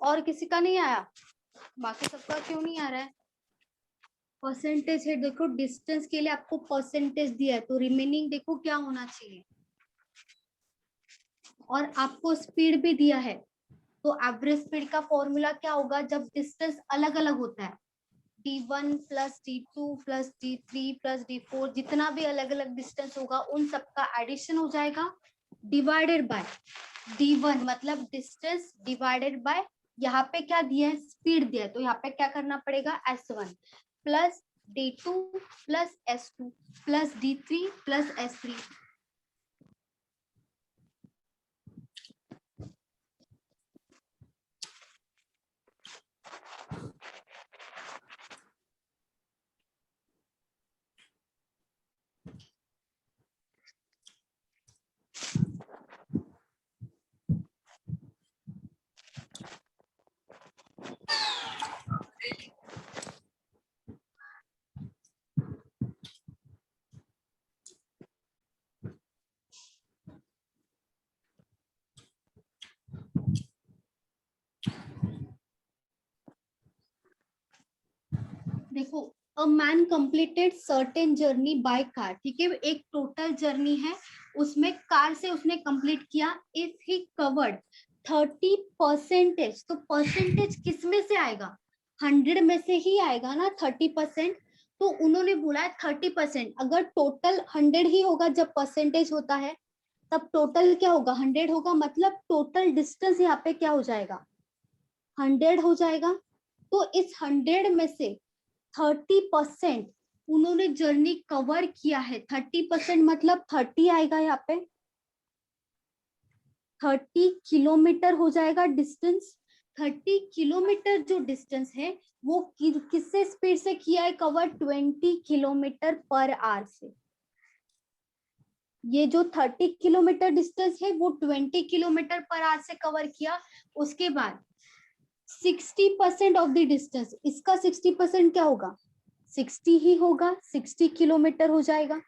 और किसी का नहीं आया? बाकी सबका क्यों नहीं आ रहा है? परसेंटेज है, देखो डिस्टेंस के लिए आपको परसेंटेज दिया है, तो रिमेनिंग देखो क्या होना चाहिए, और आपको स्पीड भी दिया है। तो एवरेज स्पीड का फॉर्मूला क्या होगा जब डिस्टेंस अलग अलग होता है? d1 plus d2 plus d3 plus d4, जितना भी अलग अलग डिस्टेंस होगा उन सबका एडिशन हो जाएगा, डिवाइडेड बाय d1, मतलब डिस्टेंस डिवाइडेड बाय, यहाँ पे क्या दिया है? स्पीड दिया है, तो यहाँ पे क्या करना पड़ेगा? s1 plus d2 plus s2 plus d3 plus s3। देखो, a man completed certain journey by car, ठीक है, एक टोटल जर्नी है, उसमें कार से उसने कंप्लीट किया। इफ ही कवर्ड 30%, तो परसेंटेज किस में से आएगा? 100 में से ही आएगा ना 30%। तो उन्होंने बोला है 30%, अगर टोटल 100 ही होगा जब परसेंटेज होता है, तब टोटल क्या होगा 100 होगा, मतलब टोटल डिस्टेंस यहाँ पे क्या हो जाएगा 100 हो जाएगा। तो इस 100 में से 30% उन्होंने जर्नी कवर किया है, 30% मतलब 30 आएगा यहाँ पे, 30 किलोमीटर हो जाएगा डिस्टेंस। 30 किलोमीटर जो डिस्टेंस है वो किससे स्पीड से किया है कवर, 20 किलोमीटर पर आवर से। ये जो 30 किलोमीटर डिस्टेंस है वो 20 किलोमीटर पर आवर से कवर किया। उसके बाद 60% ऑफ द डिस्टेंस, इसका 60% क्या होगा 60 ही होगा, 60 किलोमीटर हो जाएगा।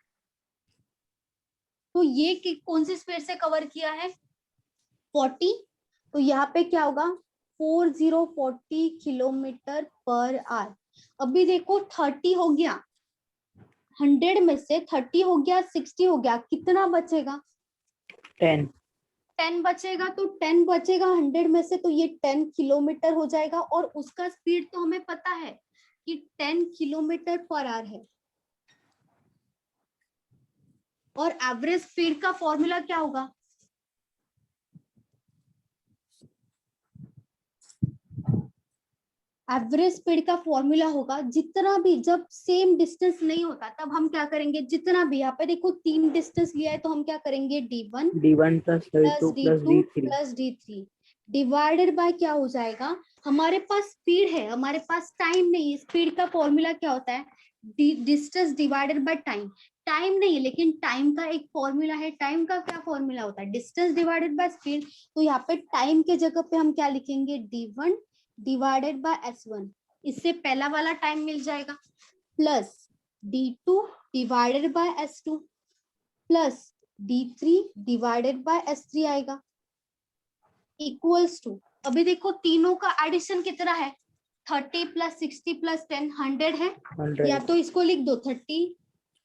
तो ये कौन सी स्पीड से कवर किया है 40, तो यहाँ पे क्या होगा 40 किलोमीटर पर आवर। अभी देखो 30 हो गया, 100 में से 30 हो गया, 60 हो गया, कितना बचेगा 10 बचेगा। तो 10 बचेगा 100 में से, तो ये 10 किलोमीटर हो जाएगा। और उसका स्पीड तो हमें पता है कि 10 किलोमीटर पर आवर है। और एवरेज स्पीड का फॉर्मूला क्या होगा, एवरेज स्पीड का फॉर्मूला होगा जितना भी, जब सेम डिस्टेंस नहीं होता तब हम क्या करेंगे, जितना भी, यहाँ पे देखो 3 डिस्टेंस लिया है तो हम क्या करेंगे D1 plus D2 plus D3 divided by क्या हो जाएगा, हमारे पास स्पीड है, हमारे पास टाइम नहीं है। स्पीड का फॉर्मूला क्या होता है, distance divided by time. Time नहीं है लेकिन टाइम का एक फॉर्मूला है। टाइम का क्या फॉर्मूला होता है, डिस्टेंस डिवाइडेड बाय स्पीड। तो यहाँ पे टाइम के जगह पे हम क्या लिखेंगे, D1 डिवाइडेड बाय S1, इससे पहला वाला टाइम मिल जाएगा, plus D2 divided by S2 plus D3 divided by S3 आएगा, इक्वल्स टू, अभी देखो तीनों का एडिशन कितना है 30 प्लस 60 प्लस 10 100 है, 100 या तो इसको लिख दो 30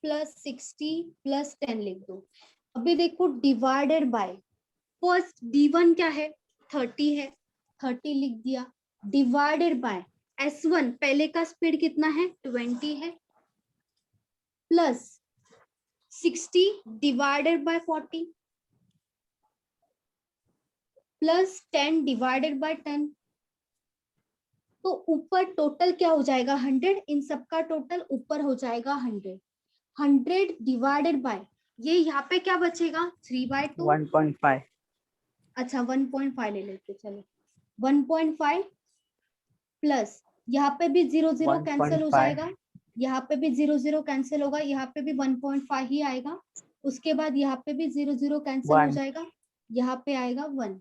प्लस 60 प्लस 10 लिख दो। अभी देखो डिवाइडेड बाय, फर्स्ट D1 क्या है 30 है, 30 लिख दिया, डिवाइडेड बाय S1 पहले का स्पीड कितना है 20 है, plus 60 divided by 40 plus 10 divided by 10। तो ऊपर टोटल क्या हो जाएगा 100, इन सबका टोटल ऊपर हो जाएगा 100। 100 डिवाइडेड बाय, ये यहाँ पे क्या बचेगा 3/2, 1.5 अच्छा 1.5 ले लेते चलो, 1.5 प्लस यहाँ पे भी 0 0 कैंसिल हो 1.5 जाएगा, यहाँ पे भी 0 0 कैंसिल होगा, यहाँ पे भी 1.5 ही आएगा, उसके बाद यहाँ पे भी 0 0 कैंसिल हो 1 जाएगा, यहाँ पे आएगा 1।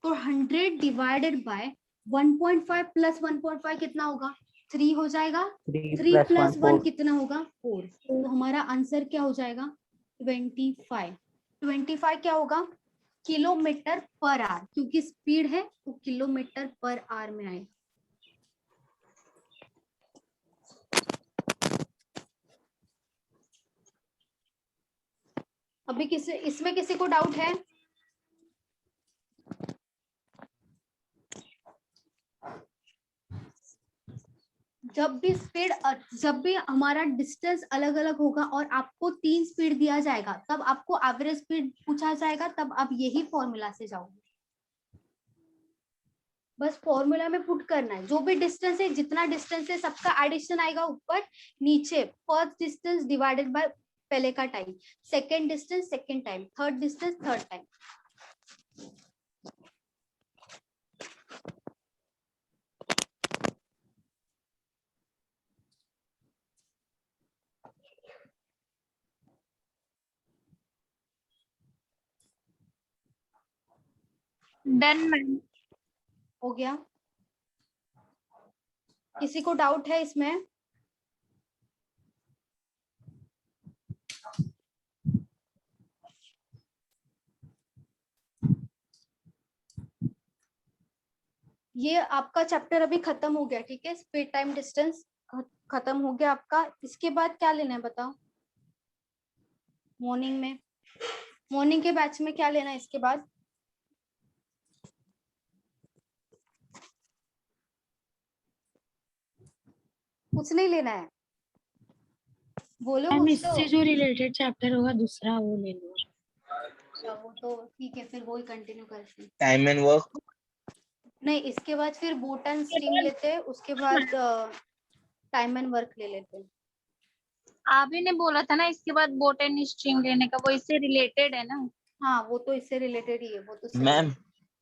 तो 100 डिवाइडेड बाय 1.5 प्लस 1.5 कितना होगा 3 हो जाएगा, 3 प्लस 1 कितना होगा 4। तो हमारा आंसर क्या हो जाएगा 25। 25 क्या होगा किलोमीटर पर आवर, क्योंकि स्पीड है तो किलोमीटर पर आवर में आएगा। अभी इसमें किसी को डाउट है, जब भी हमारा डिस्टेंस अलग अलग होगा और आपको 3 स्पीड दिया जाएगा तब आपको एवरेज स्पीड पूछा जाएगा, तब आप यही फॉर्मूला से जाओगे, बस फॉर्मूला में पुट करना है। जो भी डिस्टेंस है, जितना डिस्टेंस है सबका एडिशन आएगा ऊपर नीचे, फर्स्ट डिस्टेंस डिवाइडेड बाय पहले का time, second distance second time, third distance third time. Done ma'am. हो गया, किसी को डाउट है इसमें? ये आपका चैप्टर अभी खत्म हो गया, ठीक है, स्पीड टाइम डिस्टेंस खत्म हो गया आपका। इसके बाद क्या लेना है बताओ, मॉर्निंग के बैच में क्या लेना है इसके बाद? कुछ नहीं लेना है, बोलो मैम कुछ तो। इससे जो रिलेटेड चैप्टर होगा दूसरा वो ले लो। अच्छा वो तो ठीक है, फिर वही कंटिन्यू करते हैं। Time and work. नहीं, इसके बाद फिर बोट एंड स्ट्रीम लेते हैं, उसके बाद टाइम एंड वर्क ले लेते हैं। आप ही ने बोला था ना इसके बाद बोट एंड स्ट्रीम लेने का, वो इससे रिलेटेड है ना। हाँ वो तो इससे रिलेटेड ही है, वो तो सही मैम है।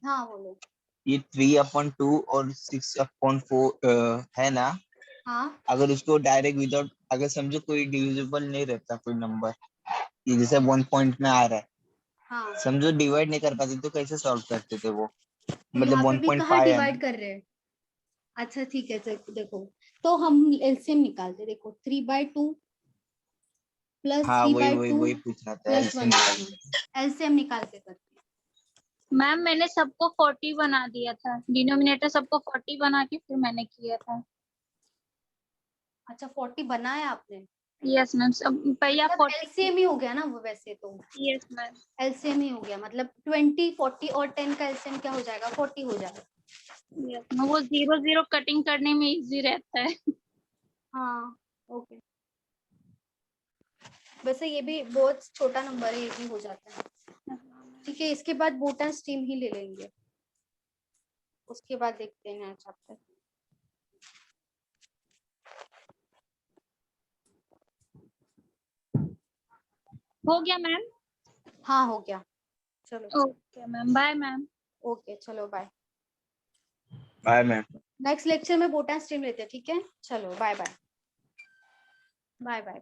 हाँ बोलो। ये 3/2 और 6/4 है ना, हाँ अगर उसको डायरेक्ट विदाउट, अगर समझो कोई डिविजिबल नहीं रहता कोई नंबर, ये जैसे 1 पॉइंट में आ रहा है, हाँ, समझो डिवाइड नहीं कर पाते तो कैसे सॉल्व करते थे वो, तो मतलब यहाँ पे भी 1.5 कहाँ है डिवाइड ना। कर रहे हैं? अच्छा ठीक है, देखो तो हम एलसीएम निकालते, देखो 3/2 प्लस हाँ वही 3/2 वही पूछ रहा था, प्लस एलसीएम 1/2 एलसीएम निकाल के करते हैं। मैम मैंने सबको 40 बना दिया था, डिनोमिनेटर सबको 40 बना के फिर मैंने किया था। अच्छा 40 बनाया आपने? यस मैम, सब भैया मतलब 40। एलसीएम ही हो गया ना वो, वैसे तो यस मैम। एलसीएम ही हो गया, मतलब 20 40 और 10 का एलसीएम क्या हो जाएगा? 40 हो जाएगा। यस मैम, वो 0 0 कटिंग करने में इजी रहता है। हाँ ओके, वैसे ये भी बहुत छोटा नंबर है, ये भी हो जाता है। ठीक है, इसके बाद बोट एंड स्ट्रीम ही ले लेंगे, उसके बाद देखते हैं नया चैप्टर। हो गया मैम। हाँ हो गया, चलो okay ma'am, bye ma'am. Okay, चलो bye. Bye ma'am. Next lecture में बोट एंड स्ट्रीम लेते हैं, ठीक है? चलो बाय बाय बाय बाय।